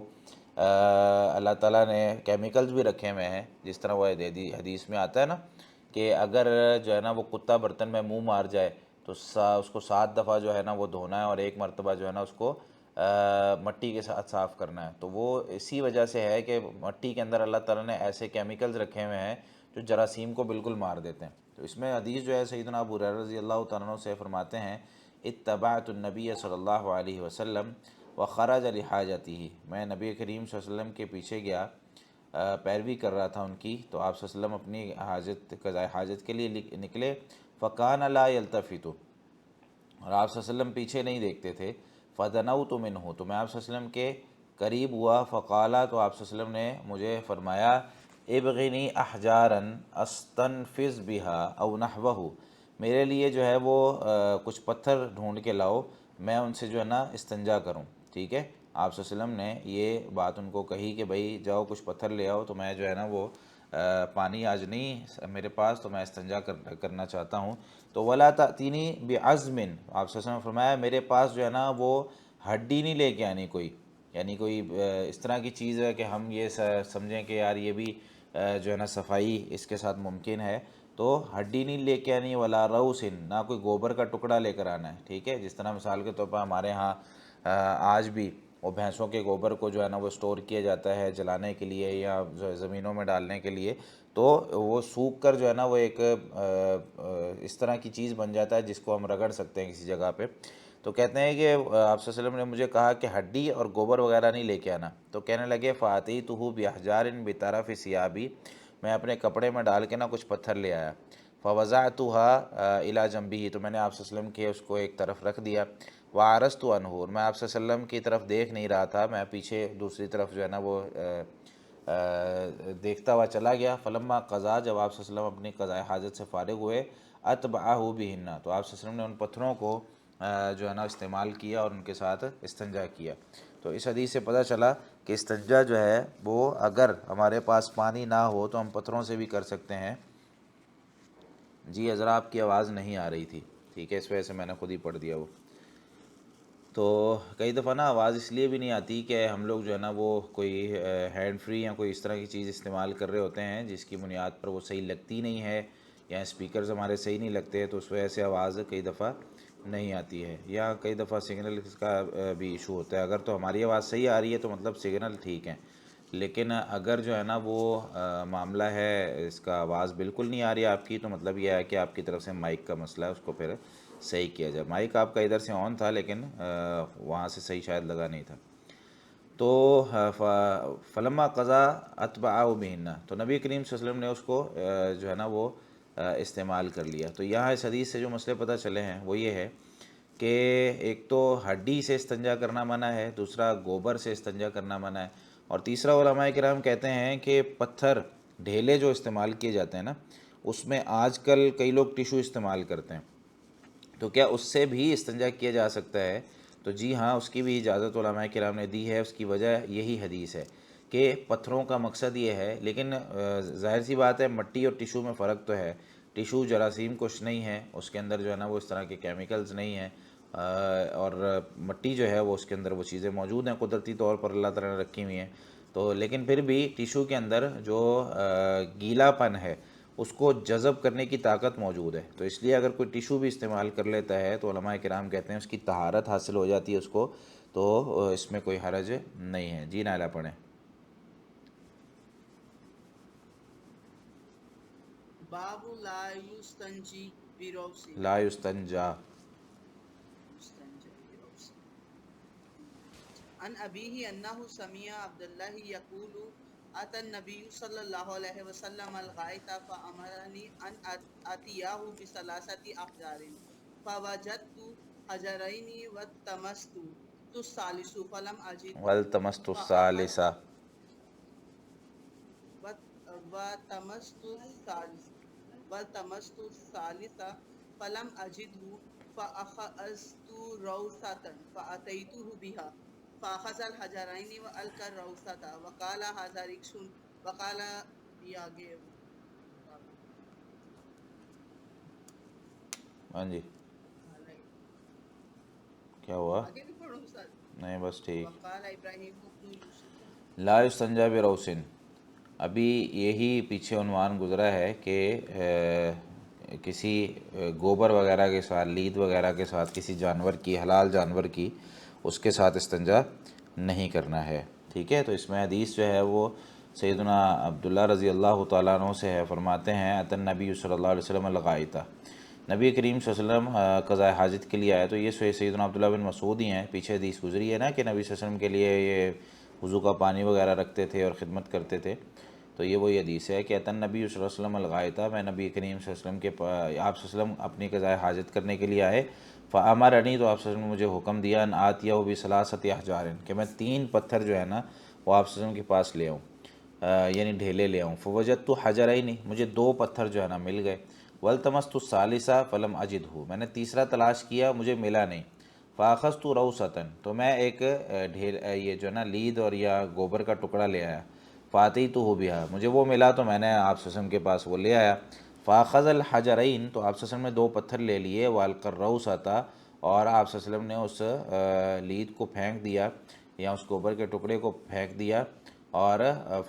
اللہ تعالیٰ نے کیمیکلز بھی رکھے ہوئے ہیں، جس طرح وہ حدیث میں آتا ہے نا کہ اگر جو ہے نا وہ کتا برتن میں منہ مار جائے تو اس کو 7 دفعہ جو ہے نا وہ دھونا ہے، اور 1 مرتبہ جو ہے نا اس کو مٹی کے ساتھ صاف کرنا ہے۔ تو وہ اسی وجہ سے ہے کہ مٹی کے اندر اللہ تعالیٰ نے ایسے کیمیکلز رکھے ہوئے ہیں جو جراثیم کو بالکل مار دیتے ہیں۔ تو اس میں حدیث جو ہے سیدنا ابو ہریرہ رضی اللہ تعالیٰ عنہ سے فرماتے ہیں اتبعت النبی صلی اللہ علیہ وسلم وخرج لحاجتہ، میں نبی کریم صلی اللہ علیہ وسلم کے پیچھے گیا، پیروی کر رہا تھا ان کی، تو آپ صلی اللہ علیہ وسلم اپنی حاجت، قضاء حاجت کے لیے نکلے، فکان لا یلتفت، اور آپ صلی اللہ علیہ وسلم پیچھے نہیں دیکھتے تھے، فدنوت منہ، تو میں آپ صلی اللہ علیہ وسلم کے قریب ہوا، فقالا، تو آپ صلی اللہ علیہ وسلم نے مجھے فرمایا ابغنی احجارا استنفذ بہا او نحوہ، میرے لیے جو ہے وہ کچھ پتھر ڈھونڈ کے لاؤ، میں ان سے جو ہے نا استنجا کروں، ٹھیک ہے۔ آپ صلی اللہ علیہ وسلم نے یہ بات ان کو کہی کہ بھائی جاؤ کچھ پتھر لے آؤ، تو میں جو ہے نا وہ پانی آج نہیں میرے پاس، تو میں استنجا کرنا چاہتا ہوں۔ تو ولا تأتینی بعظم، آپ صلی اللہ علیہ وسلم نے فرمایا میرے پاس جو ہے نا وہ ہڈی نہیں لے کے آنی کوئی، یعنی کوئی اس طرح کی چیز ہے کہ ہم یہ سمجھیں کہ یار یہ بھی جو ہے نا صفائی اس کے ساتھ ممکن ہے، تو ہڈی نہیں لے کے آنی، ولا روث، نہ کوئی گوبر کا ٹکڑا لے کر آنا ہے، ٹھیک ہے، جس طرح مثال کے طور پر ہمارے ہاں آج بھی وہ بھینسوں کے گوبر کو جو ہے نا وہ اسٹور کیا جاتا ہے جلانے کے لیے یا زمینوں میں ڈالنے کے لیے، تو وہ سوکھ کر جو ہے نا وہ ایک اس طرح کی چیز بن جاتا ہے جس کو ہم رگڑ سکتے ہیں کسی جگہ پہ۔ تو کہتے ہیں کہ آپ صلی اللہ علیہ وسلم نے مجھے کہا کہ ہڈی اور گوبر وغیرہ نہیں لے کے آنا، تو کہنے لگے فَأَتَيْتُهُ بِأَحْجَارٍ بِطَرَفِ ثِيَابِي، میں اپنے کپڑے میں ڈال کے نا کچھ پتھر لے آیا، فَوَضَعْتُهَا إِلَى جَنبِهِ، تو میں نے آپ صلی اللہ علیہ وسلم کے اس کو ایک طرف رکھ دیا، وَعَرَضْتُ عَنْهُ، اور میں آپ صلی اللہ علیہ وسلم کی طرف دیکھ نہیں رہا تھا، میں پیچھے دوسری طرف جو ہے نا وہ دیکھتا ہوا چلا گیا۔ فلما قضا، جب آپ صلی اللہ علیہ وسلم اپنی قضائے حاجت سے فارغ ہوئے، اتبعہ بہن، تو آپ صلی اللہ علیہ وسلم نے ان پتھروں کو جو ہے نا استعمال کیا اور ان کے ساتھ استنجا کیا۔ تو اس حدیث سے پتہ چلا کہ استنجا جو ہے وہ اگر ہمارے پاس پانی نہ ہو تو ہم پتھروں سے بھی کر سکتے ہیں۔ جی حضرات آپ کی آواز نہیں آ رہی تھی، ٹھیک ہے، اس وجہ سے میں نے خود ہی پڑھ دیا وہ۔ تو کئی دفعہ نا آواز اس لیے بھی نہیں آتی کہ ہم لوگ جو ہے نا وہ کوئی ہینڈ فری یا کوئی اس طرح کی چیز استعمال کر رہے ہوتے ہیں جس کی بنیاد پر وہ صحیح لگتی نہیں ہے، یا اسپیکرز ہمارے صحیح نہیں لگتے، تو اس وجہ سے آواز کئی دفعہ نہیں آتی ہے، یا کئی دفعہ سگنل کا بھی ایشو ہوتا ہے۔ اگر تو ہماری آواز صحیح آ رہی ہے تو مطلب سگنل ٹھیک ہے، لیکن اگر جو ہے نا وہ معاملہ ہے اس کا آواز بالکل نہیں آ رہی ہے آپ کی، تو مطلب یہ ہے کہ آپ کی طرف سے مائک کا مسئلہ ہے، اس کو پھر صحیح کیا جائے۔ مائک آپ کا ادھر سے آن تھا لیکن وہاں سے صحیح شاید لگا نہیں تھا۔ تو فلما قضا اتبعہ بہن، تو نبی کریم صلی اللہ علیہ وسلم نے اس کو جو ہے نا وہ استعمال کر لیا۔ تو یہاں اس حدیث سے جو مسئلے پتہ چلے ہیں وہ یہ ہے کہ ایک تو ہڈی سے استنجا کرنا منع ہے، دوسرا گوبر سے استنجا کرنا منع ہے، اور تیسرا علماء کرام کہتے ہیں کہ پتھر ڈھیلے جو استعمال کیے جاتے ہیں نا، اس میں آج کل کئی لوگ ٹیشو استعمال کرتے ہیں، تو کیا اس سے بھی استنجا کیا جا سکتا ہے؟ تو جی ہاں، اس کی بھی اجازت علماء کرام نے دی ہے۔ اس کی وجہ یہی حدیث ہے کہ پتھروں کا مقصد یہ ہے، لیکن ظاہر سی بات ہے مٹی اور ٹیشو میں فرق تو ہے۔ ٹیشو جراثیم کش نہیں ہے، اس کے اندر جو ہے نا وہ اس طرح کے کیمیکلز نہیں ہیں، اور مٹی جو ہے وہ اس کے اندر وہ چیزیں موجود ہیں قدرتی طور پر اللہ تعالیٰ نے رکھی ہوئی ہیں۔ تو لیکن پھر بھی ٹیشو کے اندر جو گیلا پن ہے اس کو جذب کرنے کی طاقت موجود ہے، تو اس لیے اگر کوئی ٹیشو بھی استعمال کر لیتا ہے تو علماء کرام کہتے ہیں اس کی طہارت حاصل ہو جاتی ہے اس کو، تو اس میں کوئی حرج نہیں ہے۔ جی نائلہ پڑھیں۔ باب لا یستنجی بروس لا یستنجا۔ عن ابیہ انہ سمع عبد اللہ یقول اتى النبی صلی اللہ علیہ وسلم الغائط فامرنی ان اتیہ بثلاثۃ احجار فوجدت حجرین والتمست الثالث فلم اجد والتمست الثالثہ۔ والتمست الثالث فلم اجدہ فاخذت روثة فاتيته بها فاخذ الحجرين والقى الروثة وقال هذا ركس وقال یہ آگے ہاں جی کیا ہوا؟ آگے بھی پڑھوں استاد؟ نہیں بس ٹھیک۔ وقال ابراہیم بن یوسف لا یستنجا بروسن، ابھی یہی پیچھے عنوان گزرا ہے کہ کسی گوبر وغیرہ کے ساتھ، لید وغیرہ کے ساتھ، کسی جانور کی، حلال جانور کی، اس کے ساتھ استنجا نہیں کرنا ہے، ٹھیک ہے۔ تو اس میں حدیث جو ہے وہ سیدنا عبداللہ رضی اللہ تعالیٰ عنہ سے ہے، فرماتے ہیں اتى النبی صلی اللہ علیہ وسلم الغائط، نبی کریم صلی اللہ علیہ وسلم قضاء حاجت کے لیے آئے۔ تو یہ سیدنا عبداللہ بن مسعود ہی ہیں، پیچھے حدیث گزری ہے نا کہ نبی صلی اللہ علیہ وسلم کے لیے یہ وضو کا پانی وغیرہ رکھتے تھے اور خدمت کرتے تھے، تو یہ وہی حدیث ہے کہ اتى النبی صلی اللہ علیہ وسلم الغائط، میں نبی کریم صلی اللہ علیہ وسلم کے آپ صلی اللہ علیہ وسلم اپنی قضاء حاجت کرنے کے لیے آئے، فامرنی، تو آپ صلی اللہ علیہ وسلم نے مجھے حکم دیا، ان آتیہ بثلاثۃ احجار، کہ میں 3 پتھر جو ہے نا وہ آپ صلی اللہ علیہ وسلم کے پاس لے آؤں، یعنی ڈھیلے لے آؤں۔ فوجدت حجرین، مجھے 2 پتھر جو ہے نا مل گئے، والتمست الثالثہ فلم اجدہ، میں نے تیسرا تلاش کیا، مجھے ملا نہیں، فاخذت روثة، تو میں ایک یہ جو ہے نا لید اور یا گوبر کا ٹکڑا لے آیا، فاتیتہ بہا، مجھے وہ ملا تو میں نے آپ صلی اللہ علیہ وسلم کے پاس وہ لے آیا، فاخذ الحجرین، تو آپ صلی اللہ علیہ وسلم نے 2 پتھر لے لیے، والقى الروثة، اور آپ صلی اللہ علیہ وسلم نے اس لید کو پھینک دیا یا اس گوبر کے ٹکڑے کو پھینک دیا، اور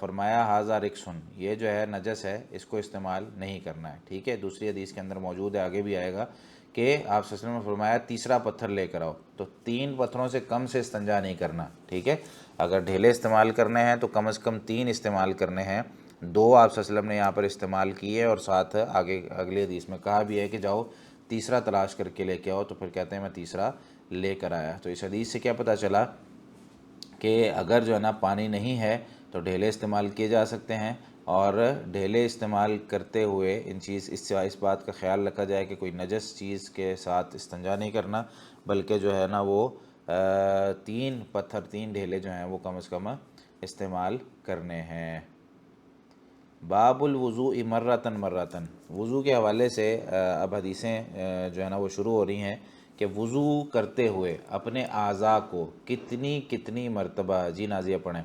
فرمایا ھذا رکس، یہ جو ہے نجس ہے، اس کو استعمال نہیں کرنا ہے، ٹھیک ہے۔ دوسری حدیث کے اندر موجود ہے، آگے بھی آئے گا کہ آپ صلی اللہ علیہ وسلم نے فرمایا تیسرا پتھر لے کر آؤ، تو 3 پتھروں سے کم سے استنجا نہیں کرنا، ٹھیک ہے۔ اگر ڈھیلے استعمال کرنے ہیں تو کم از کم 3 استعمال کرنے ہیں، 2 آپ صلی اللہ علیہ وسلم نے یہاں پر استعمال کیے، اور ساتھ آگے اگلی حدیث میں کہا بھی ہے کہ جاؤ تیسرا تلاش کر کے لے کے آؤ، تو پھر کہتے ہیں میں تیسرا لے کر آیا۔ تو اس حدیث سے کیا پتہ چلا کہ اگر جو ہے نا پانی نہیں ہے تو ڈھیلے استعمال کیے جا سکتے ہیں، اور ڈھیلے استعمال کرتے ہوئے اس بات کا خیال رکھا جائے کہ کوئی نجس چیز کے ساتھ استنجا نہیں کرنا، بلکہ جو ہے نا وہ 3 پتھر، 3 ڈھیلے جو ہیں وہ کم از کم استعمال کرنے ہیں۔ باب الوضوء مرتن مرتن، وضو کے حوالے سے اب حدیثیں جو ہے نا وہ شروع ہو رہی ہیں کہ وضو کرتے ہوئے اپنے اعضاء کو کتنی کتنی مرتبہ. جی نازیہ پڑھیں.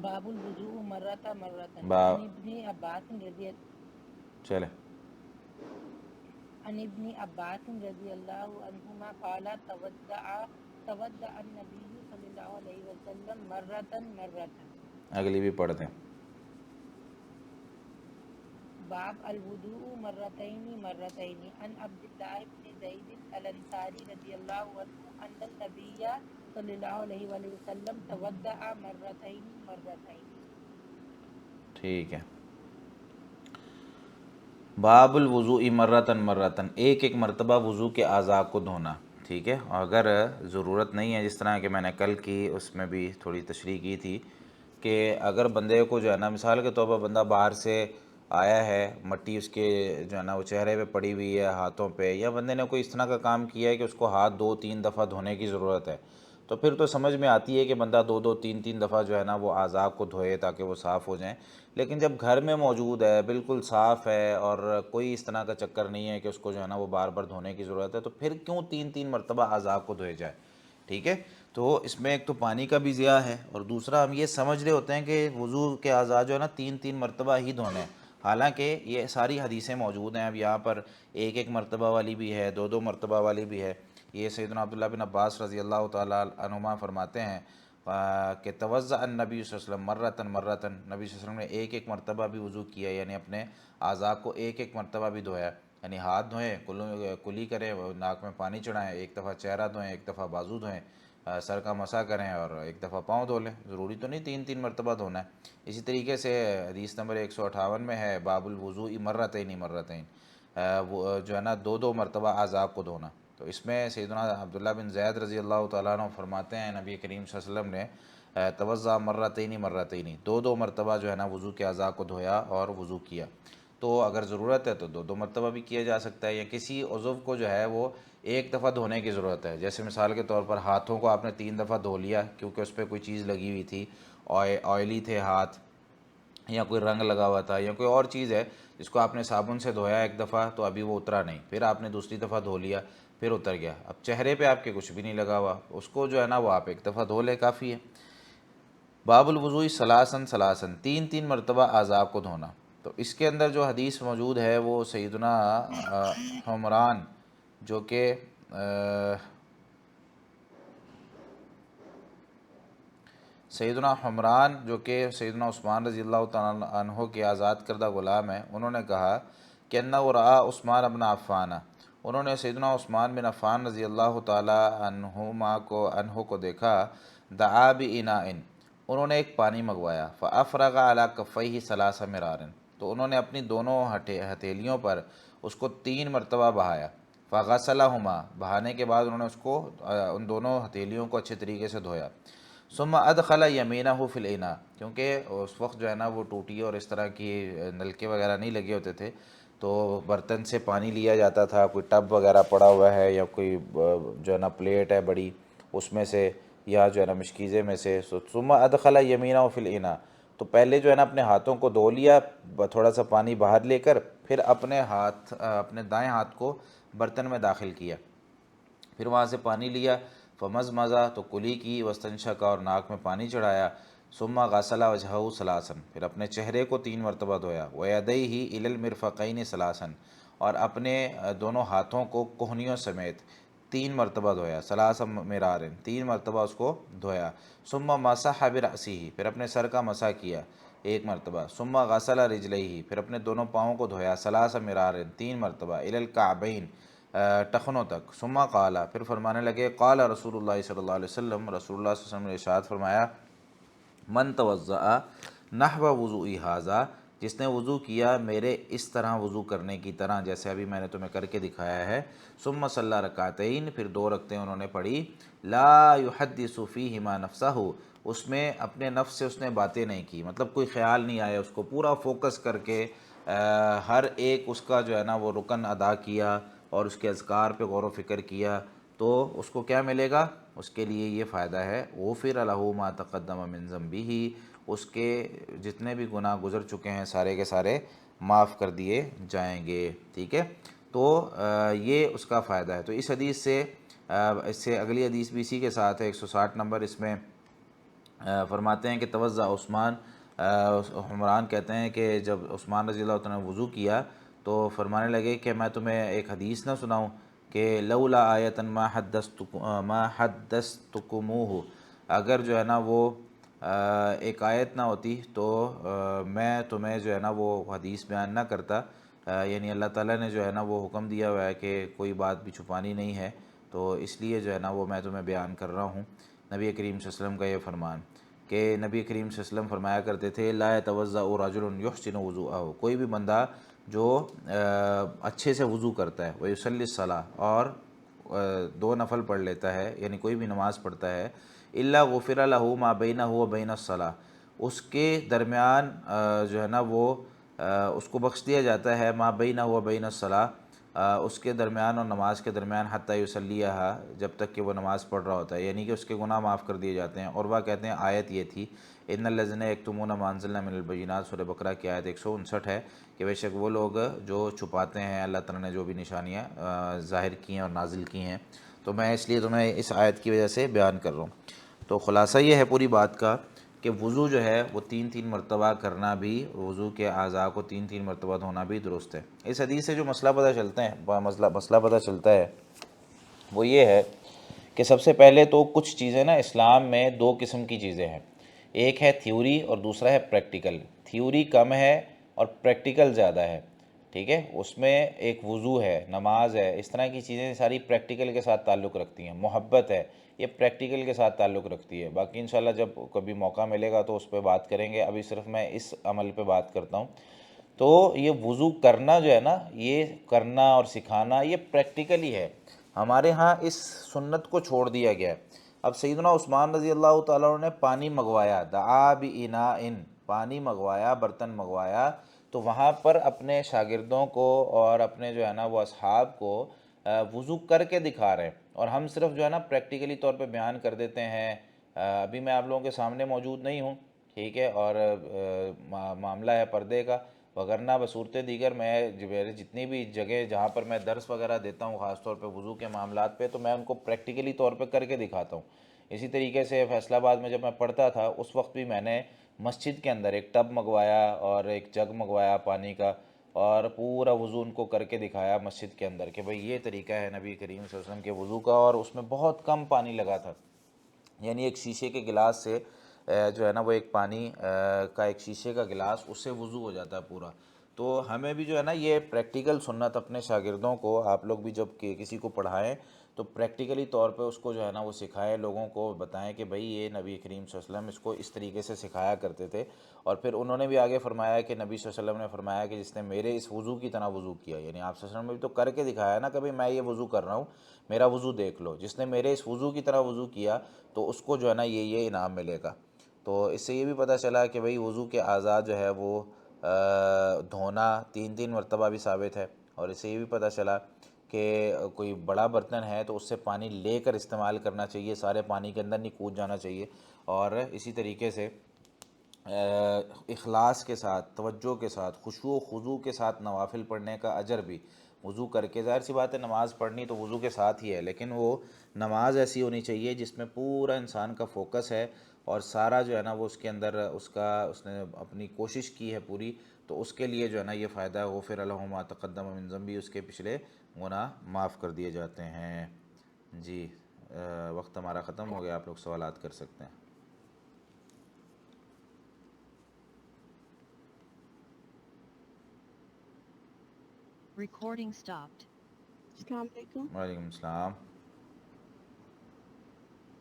باب الوضوء مرتا مرتن با عن ابن عباس رضی چلیں عن ابن عباس رضی اللہ عنہما قال تودع النبی صلی اللہ علیہ وسلم مرتن مرتن. اگلی بھی پڑھ دیں. باب الوضوء مرتين مرتين عن عبد الله بن زيد الانصاري رضي الله عنه ان النبي صلى الله عليه وسلم تودع مرتين مرتين. ٹھیک ہے. باب الوضوء مرتن مرتن، ایک ایک مرتبہ وضو کے اعضاء کو دھونا. ٹھیک ہے. اگر ضرورت نہیں ہے، جس طرح کہ میں نے کل کی اس میں بھی تھوڑی تشریح کی تھی کہ اگر بندے کو جو ہے نا مثال کے طور پر بندہ باہر سے آیا ہے، مٹی اس کے جو ہے نا وہ چہرے پہ پڑی ہوئی ہے، ہاتھوں پہ، یا بندے نے کوئی اس طرح کا کام کیا ہے کہ اس کو ہاتھ 2-3 دفعہ دھونے کی ضرورت ہے، تو پھر تو سمجھ میں آتی ہے کہ بندہ 2-3 دفعہ جو ہے نا وہ اعضاء کو دھوئے تاکہ وہ صاف ہو جائیں. لیکن جب گھر میں موجود ہے، بالکل صاف ہے اور کوئی اس طرح کا چکر نہیں ہے کہ اس کو جو ہے نا وہ بار بار دھونے کی ضرورت ہے، تو پھر کیوں 3 مرتبہ اعضاء کو دھوئے جائے. ٹھیک ہے. تو اس میں ایک تو پانی کا بھی ضیاع ہے، اور دوسرا ہم یہ سمجھ رہے ہوتے ہیں کہ وضو کے اعضاء جو ہے نا 3 مرتبہ ہی دھونے ہیں، حالانکہ یہ ساری حدیثیں موجود ہیں. اب یہاں پر 1 مرتبہ والی بھی ہے، 2 مرتبہ والی بھی ہے. یہ سیدنا عبداللہ بن عباس رضی اللہ تعالیٰ عنہما فرماتے ہیں کہ توضأ النبی صلی اللہ علیہ وسلم مرتن مرتن، نبی صلی اللہ علیہ وسلم نے 1 مرتبہ بھی وضو کیا، یعنی اپنے اعضاء کو 1 مرتبہ بھی دھویا. یعنی ہاتھ دھوئیں، کلی کریں، ناک میں پانی چڑھائیں، 1 دفعہ چہرہ دھوئیں، 1 دفعہ بازو دھوئیں، سر کا مسح کریں، اور 1 دفعہ پاؤں دھو لیں. ضروری تو نہیں 3 مرتبہ دھونا ہے. اسی طریقے سے حدیث نمبر 158 میں ہے باب الوضوء مرتین مرتین، وہ جو ہے نا 2 مرتبہ اعضاء کو دھونا. تو اس میں سیدنا عبداللہ بن زید رضی اللہ تعالیٰ عنہ فرماتے ہیں نبی کریم صلی اللہ علیہ وسلم نے توضأ مرتین مرتین، 2 مرتبہ جو ہے نا وضو کے اعضاء کو دھویا اور وضو کیا. تو اگر ضرورت ہے تو 2 مرتبہ بھی کیا جا سکتا ہے، یا کسی عضو کو جو ہے وہ 1 دفعہ دھونے کی ضرورت ہے. جیسے مثال کے طور پر ہاتھوں کو آپ نے 3 دفعہ دھو لیا کیونکہ اس پہ کوئی چیز لگی ہوئی تھی، آئلی تھے ہاتھ، یا کوئی رنگ لگا ہوا تھا، یا کوئی اور چیز ہے جس کو آپ نے صابن سے دھویا 1 دفعہ تو ابھی وہ اترا نہیں، پھر آپ نے دوسری دفعہ دھو لیا پھر اتر گیا. اب چہرے پہ آپ کے کچھ بھی نہیں لگا ہوا، اس کو جو ہے نا وہ آپ 1 دفعہ دھو لے کافی ہے. باب الوضوء ثلاثاً ثلاثاً، 3 مرتبہ اعضاء کو دھونا. تو اس کے اندر جو حدیث موجود ہے وہ سیدنا حمران جو کہ سیدنا عثمان رضی اللہ تعالیٰ عنہ کے آزاد کردہ غلام ہیں، انہوں نے کہا کہ انہ رأى عثمان بن عفان، انہوں نے سیدنا عثمان بن عفان رضی اللہ تعالیٰ عنہ کو دیکھا، دعا بإناء، انہوں نے ایک پانی منگوایا، فأفرغ على کفیہ 3 مرار، تو انہوں نے اپنی دونوں ہتھیلیوں پر اس کو 3 مرتبہ بہایا. فغسلہما، بہانے کے بعد انہوں نے اس کو ان دونوں ہتھیلیوں کو اچھے طریقے سے دھویا. ثم ادخل یمینہ فی الاناء، کیونکہ اس وقت جو ہے نا وہ ٹوٹی اور اس طرح کی نلکے وغیرہ نہیں لگے ہوتے تھے، تو برتن سے پانی لیا جاتا تھا، کوئی ٹب وغیرہ پڑا ہوا ہے یا کوئی جو ہے نا پلیٹ ہے بڑی اس میں سے، یا جو ہے نا مشکیزے میں سے. ثم ادخل یمینہ فی الاناء، تو پہلے جو ہے نا اپنے ہاتھوں کو دھو لیا تھوڑا سا پانی باہر لے کر، پھر اپنے دائیں ہاتھ کو برتن میں داخل کیا، پھر وہاں سے پانی لیا، فمضمضہ، تو کلی کی، واستنشق، اور ناک میں پانی چڑھایا. ثم غسل وجہہ 3، پھر اپنے چہرے کو 3 مرتبہ دھویا. ویدیہ الی المرفقین 3، اور اپنے دونوں ہاتھوں کو کوہنیوں سمیت 3 مرتبہ دھویا. 3 مرار، 3 مرتبہ اس کو دھویا. ثم مسح برأسہ، پھر اپنے سر کا مسح کیا 1 مرتبہ. ثم غسل رجلیہ، پھر اپنے دونوں پاؤں کو دھویا 3 مرار، 3 مرتبہ. الی الکعبین، ٹخنوں تک. ثم قال، پھر فرمانے لگے، قال رسول اللہ صلی اللہ علیہ وسلم، رسول اللہ صلی اللہ علیہ وسلم نے ارشاد فرمایا، من توضأ نحو وضوئی ھذا، جس نے وضو کیا میرے اس طرح وضو کرنے کی طرح، جیسے ابھی میں نے تمہیں کر کے دکھایا ہے. ثم صلی رکعتین، پھر 2 رکعتیں انہوں نے پڑھی. لا یحدث فیہما نفسہ، اس میں اپنے نفس سے اس نے باتیں نہیں کی، مطلب کوئی خیال نہیں آیا، اس کو پورا فوکس کر کے ہر ایک اس کا جو ہے نا وہ رکن ادا کیا اور اس کے اذکار پہ غور و فکر کیا، تو اس کو کیا ملے گا؟ اس کے لیے یہ فائدہ ہے، غفر لہ ما تقدم من ذنبہ، اس کے جتنے بھی گناہ گزر چکے ہیں سارے کے سارے معاف کر دیے جائیں گے، ٹھیک ہے۔ تو یہ اس کا فائدہ ہے۔ تو اس حدیث سے اس سے اگلی حدیث بھی اسی کے ساتھ ہے، 160 نمبر، اس میں فرماتے ہیں کہ توضع عثمان، عمران کہتے ہیں کہ جب عثمان رضی اللہ عنہ نے وضو کیا تو فرمانے لگے کہ میں تمہیں ایک حدیث نہ سناؤں کہ لولا آیۃ ما حدثتکموہ، اگر جو ہے نا وہ ایک آیت نہ ہوتی تو میں تمہیں جو ہے نا وہ حدیث بیان نہ کرتا، یعنی اللہ تعالیٰ نے جو ہے نا وہ حکم دیا ہوا ہے کہ کوئی بات بھی چھپانی نہیں ہے، تو اس لیے جو ہے نا وہ میں تمہیں بیان کر رہا ہوں۔ نبی کریم صلی اللہ علیہ وسلم کا یہ فرمان کہ نبی کریم صلی اللہ علیہ وسلم فرمایا کرتے تھے لا يتوضأ رجل يحسن وضوءه، کوئی بھی بندہ جو اچھے سے وضو کرتا ہے، ويصلي الصلاة، اور 2 نفل پڑھ لیتا ہے، یعنی کوئی بھی نماز پڑھتا ہے، الا غفر له ما بینہ وبین الصلاة، اس کے درمیان جو ہے نا وہ اس کو بخش دیا جاتا ہے ما بینہ وبین الصلاة، اس کے درمیان اور نماز کے درمیان حتی یصلیھا، جب تک کہ وہ نماز پڑھ رہا ہوتا ہے، یعنی کہ اس کے گناہ معاف کر دیے جاتے ہیں۔ اور وہ کہتے ہیں آیت یہ تھی ان الذین یکتمون ما انزلنا من البینات، سورہ بقرہ کی آیت 159 ہے کہ بے شک وہ لوگ جو چھپاتے ہیں اللہ تعالیٰ نے جو بھی نشانیاں ظاہر کی ہیں اور نازل کی ہیں، تو میں اس لیے تمہیں اس آیت کی وجہ سے بیان کر رہا ہوں۔ تو خلاصہ یہ ہے پوری بات کا کہ وضو جو ہے وہ 3 مرتبہ کرنا بھی، وضو کے اعضاء کو 3 مرتبہ دھونا بھی درست ہے۔ اس حدیث سے جو مسئلہ پتہ چلتا ہے وہ یہ ہے کہ سب سے پہلے تو کچھ چیزیں نا اسلام میں 2 قسم کی چیزیں ہیں، ایک ہے تھیوری اور دوسرا ہے پریکٹیکل۔ تھیوری کم ہے اور پریکٹیکل زیادہ ہے، ٹھیک ہے۔ اس میں ایک وضو ہے، نماز ہے، اس طرح کی چیزیں ساری پریکٹیکل کے ساتھ تعلق رکھتی ہیں۔ محبت ہے، یہ پریکٹیکل کے ساتھ تعلق رکھتی ہے۔ باقی انشاءاللہ جب کبھی موقع ملے گا تو اس پہ بات کریں گے، ابھی صرف میں اس عمل پہ بات کرتا ہوں۔ تو یہ وضو کرنا جو ہے نا، یہ کرنا اور سکھانا یہ پریکٹیکلی ہے، ہمارے ہاں اس سنت کو چھوڑ دیا گیا ہے۔ اب سیدنا عثمان رضی اللہ تعالیٰ عنہ نے پانی منگوایا، دعا باناء، پانی منگوایا، برتن منگوایا، تو وہاں پر اپنے شاگردوں کو اور اپنے جو ہے نا وہ اصحاب کو وضو کر کے دکھا رہے ہیں، اور ہم صرف جو ہے نا پریکٹیکلی طور پہ بیان کر دیتے ہیں۔ ابھی میں آپ لوگوں کے سامنے موجود نہیں ہوں، ٹھیک ہے، اور معاملہ ہے پردے کا، وگرنہ بصورت دیگر میں جتنی بھی جگہ جہاں پر میں درس وغیرہ دیتا ہوں خاص طور پہ وضو کے معاملات پہ، تو میں ان کو پریکٹیکلی طور پہ کر کے دکھاتا ہوں۔ اسی طریقے سے فیصل آباد میں جب میں پڑھتا تھا اس وقت بھی میں نے مسجد کے اندر ایک ٹب منگوایا اور ایک جگ منگوایا پانی کا، اور پورا وضو ان کو کر کے دکھایا مسجد کے اندر کہ بھئی یہ طریقہ ہے نبی کریم صلی اللہ علیہ وسلم کے وضو کا، اور اس میں بہت کم پانی لگا تھا، یعنی ایک شیشے کے گلاس سے جو ہے نا وہ ایک پانی کا ایک شیشے کا گلاس، اس سے وضو ہو جاتا ہے پورا۔ تو ہمیں بھی جو ہے نا یہ پریکٹیکل سنت اپنے شاگردوں کو، آپ لوگ بھی جب کسی کو پڑھائیں تو پریکٹیکلی طور پہ اس کو جو ہے نا وہ سکھائیں، لوگوں کو بتائیں کہ بھئی یہ نبی کریم صلی اللہ علیہ وسلم اس کو اس طریقے سے سکھایا کرتے تھے۔ اور پھر انہوں نے بھی آگے فرمایا کہ نبی صلی اللہ علیہ وسلم نے فرمایا کہ جس نے میرے اس وضو کی طرح وضو کیا، یعنی آپ صلی اللہ علیہ وسلم نے بھی تو کر کے دکھایا نا، کبھی میں یہ وضو کر رہا ہوں میرا وضو دیکھ لو، جس نے میرے اس وضو کی طرح وضو کیا تو اس کو جو ہے نا یہ انعام ملے گا۔ تو اس سے یہ بھی پتہ چلا کہ بھئی وضو کے اعضاء جو ہے وہ دھونا 3 مرتبہ بھی ثابت ہے، اور اس سے یہ بھی پتہ چلا کہ کوئی بڑا برتن ہے تو اس سے پانی لے کر استعمال کرنا چاہیے، سارے پانی کے اندر نہیں کود جانا چاہیے۔ اور اسی طریقے سے اخلاص کے ساتھ، توجہ کے ساتھ، خشوع و خضوع کے ساتھ نوافل پڑھنے کا اجر بھی وضو کر کے، ظاہر سی بات ہے نماز پڑھنی تو وضو کے ساتھ ہی ہے، لیکن وہ نماز ایسی ہونی چاہیے جس میں پورا انسان کا فوکس ہے اور سارا جو ہے نا وہ اس کے اندر اس نے اپنی کوشش کی ہے پوری، تو اس کے لیے جو ہے نا یہ فائدہ ہے، غفر لہ ما تقدم من ذنبہ، اس کے پچھلے گناہ معاف کر دیے جاتے ہیں۔ جی وقت ہمارا ختم ہو گیا، آپ لوگ سوالات کر سکتے ہیں۔ Recording stopped. السلام علیکم وعلیکم السلام۔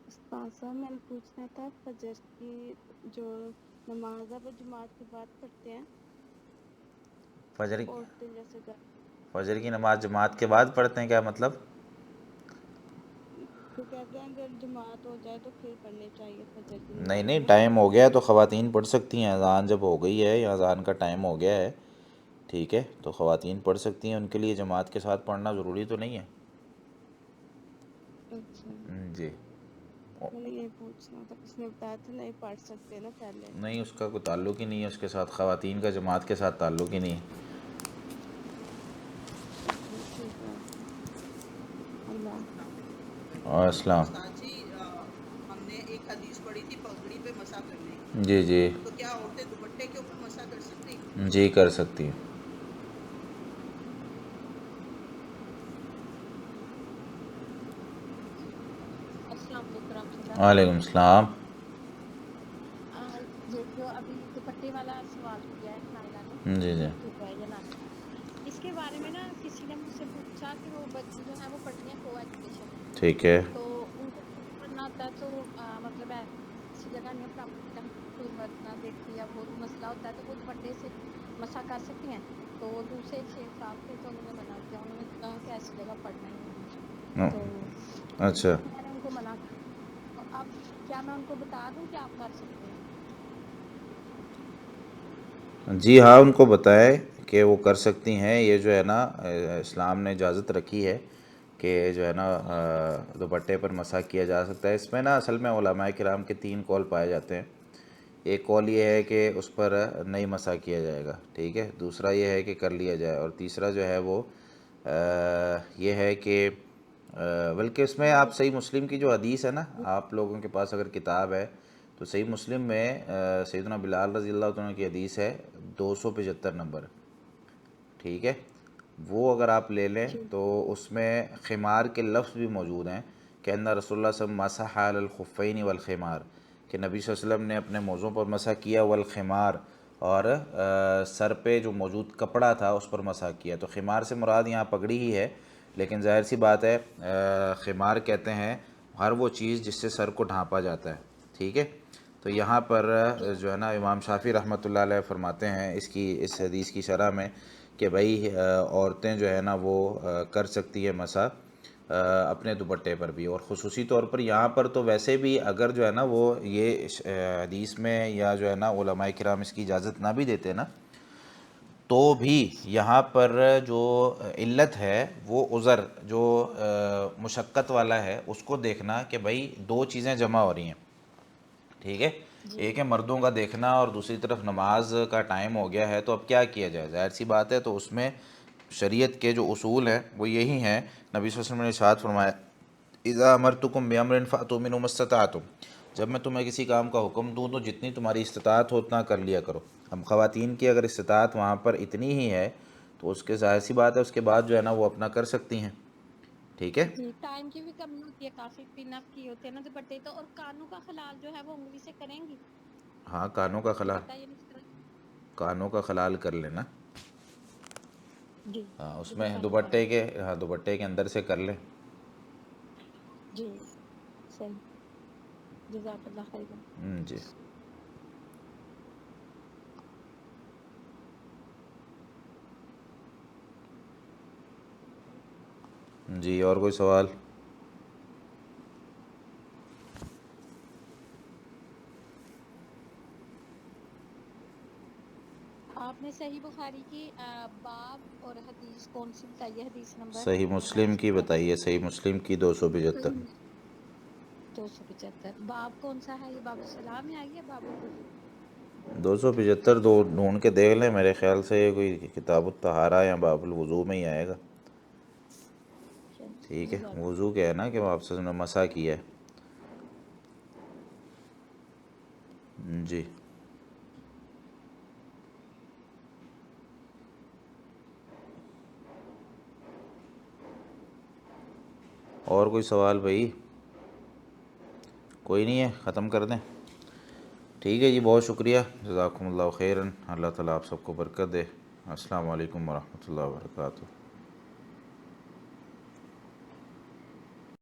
استاد صاحب، میں نے پوچھنا تھا فجر کی جو نماز ہے وہ جماعت کے بعد پڑھتے ہیں عورتیں جیسے فجر کی نماز جماعت کے بعد پڑھتے ہیں، کیا مطلب؟ تو کہتے ہیں اگر جماعت ہو جائے تو پھر پڑھنی چاہیے فجر کی نماز نہیں نا۔ ٹائم ہو گیا ہے تو خواتین پڑھ سکتی ہیں، اذان جب ہو گئی ہے یا اذان کا ٹائم ہو گیا ہے، ٹھیک ہے، تو خواتین پڑھ سکتی ہیں، ان کے لیے جماعت کے ساتھ پڑھنا ضروری تو نہیں ہے۔ اچھا جی میں نے یہ پوچھنا تھا، اس نے بتایا تھا نہیں پڑھ سکتے نا پہلے. نہیں، اس کا کوئی تعلق ہی نہیں ہے اس کے ساتھ، خواتین کا جماعت کے ساتھ تعلق ہی نہیں ہے. ٹھیک ہے. اللہ. اور اسلام. استاد جی ہم نے ایک حدیث پڑھی تھی پگڑی پہ مسح کرنے کی، جی جی تو کیا عورتیں دوپٹے کے اوپر مسح کر سکتی؟ جی کر سکتی ہیں. السلام علیکم ورحمۃ اللہ. وعلیکم السلام. یہ جو ابھی دوپٹے والا سوال کیا ہے نائلہ نے، جی جی ٹھیک ہے یا نائلہ، اس کے بارے میں نا کسی نے مجھ سے پوچھا کہ وہ بچی جو ہے وہ پڑھتی ہیں کو ایجوکیشن میں، ٹھیک ہے. تو ان کو پڑھنا ہوتا ہے تو مطلب ایسی جگہ نہیں پڑھنا، کوئی مرد نہ دیکھے یا وہ مسئلہ ہوتا ہے تو وہ دوپٹے سے مسح کر سکتی ہیں. تو دوسرے ایک شیخ صاحب تھے تو انہوں نے منع کیا، انہوں نے کہا کہ ایسی جگہ پڑھنا ہی نہیں ہے. تو اچھا میں نے ان کو منع کیا. تو اب کیا میں ان کو بتا دوں کہ آپ کر سکتے ہیں؟ جی ہاں، ان کو بتائے کہ وہ کر سکتی ہیں. یہ جو ہے نا اسلام نے اجازت رکھی ہے کہ جو ہے نا دوپٹے پر مسح کیا جا سکتا ہے. اس میں نا اصل میں علماء کرام کے 3 قول پائے جاتے ہیں. ایک قول یہ ہے کہ اس پر نہیں مسح کیا جائے گا، ٹھیک ہے. دوسرا یہ ہے کہ کر لیا جائے، اور تیسرا جو ہے وہ یہ ہے کہ بلکہ اس میں آپ صحیح مسلم کی جو حدیث ہے نا، آپ لوگوں کے پاس اگر کتاب ہے تو صحیح مسلم میں سیدنا بلال رضی اللہ عنہ کی حدیث ہے 275 نمبر، ٹھیک ہے. وہ اگر آپ لے لیں تو اس میں خمار کے لفظ بھی موجود ہیں کہ ان رسول اللہ صلی اللہ علیہ وسلم مسح علی الخفین والخمار، کہ نبی صلی اللہ علیہ وسلم نے اپنے موزوں پر مسح کیا، والخمار، اور سر پہ جو موجود کپڑا تھا اس پر مسح کیا. تو خمار سے مراد یہاں پگڑی ہی ہے، لیکن ظاہر سی بات ہے خمار کہتے ہیں ہر وہ چیز جس سے سر کو ڈھانپا جاتا ہے، ٹھیک ہے. تو یہاں پر جو ہے نا امام شافعی رحمۃ اللہ علیہ فرماتے ہیں اس حدیث کی شرح میں کہ بھائی عورتیں جو ہے نا وہ کر سکتی ہیں مسح اپنے دوپٹے پر بھی. اور خصوصی طور پر یہاں پر تو ویسے بھی اگر جو ہے نا وہ یہ حدیث میں یا جو ہے نا علماء کرام اس کی اجازت نہ بھی دیتے نا، تو بھی یہاں پر جو علت ہے وہ عذر جو مشقت والا ہے اس کو دیکھنا کہ بھائی 2 چیزیں جمع ہو رہی ہیں، ٹھیک ہے. ایک ہے مردوں کا دیکھنا اور دوسری طرف نماز کا ٹائم ہو گیا ہے، تو اب کیا کیا جائے؟ ظاہر سی بات ہے تو اس میں شریعت کے جو اصول ہیں وہ یہی ہیں. نبی صلی اللہ علیہ وسلم نے ارشاد فرمایا اذا امرتکم بامر فاتوا منه ما استطعتم، جب میں تمہیں کسی کام کا حکم دوں تو جتنی تمہاری استطاعت ہو اتنا کر لیا کرو. ہم خواتین کی اگر استطاعت وہاں پر اتنی ہی ہے تو اس کے ظاہر سی بات ہے اس کے بعد جو ہے نا وہ اپنا کر سکتی ہیں، ٹھیک ہے. جی ٹائم کی بھی کمی ہوتی ہے، کافی پن اپ کی ہوتے ہیں نا دوپٹے تو. اور کانوں کا خلال جو ہے وہ انگلی سے کریں گی؟ ہاں کانوں کا خلال، دوپٹہ یہ نہیں کریں؟ کانوں کا خلال کر لینا. جی ہاں اس جزاک میں اللہ خیر. دوپٹے کے اندر سے کر لیں. جی صحیح، جزاک اللہ خیر. جی جی اور کوئی سوال؟ آپ نے صحیح بخاری کی باب اور حدیث کون سی بتائی ہے؟ حدیث نمبر صحیح مسلم کی بتائیے، صحیح مسلم کی 275. 275. باب کون سا ہے یہ؟ باب السلام میں آئی ہے باب الوضو؟ 275 ڈھونڈ کے دیکھ لیں، میرے خیال سے یہ کوئی کتاب الطہارہ یا باب الوضو میں ہی آئے گا، ٹھیک ہے. جزاک وضو کیا ہے نا کہ وہ آپ سے مسح کیا ہے. جی اور کوئی سوال بھائی؟ کوئی نہیں ہے، ختم کر دیں. ٹھیک ہے جی، بہت شکریہ، جزاکم اللہ خیرا. اللہ تعالیٰ آپ سب کو برکت دے. السلام علیکم ورحمۃ اللہ وبرکاتہ.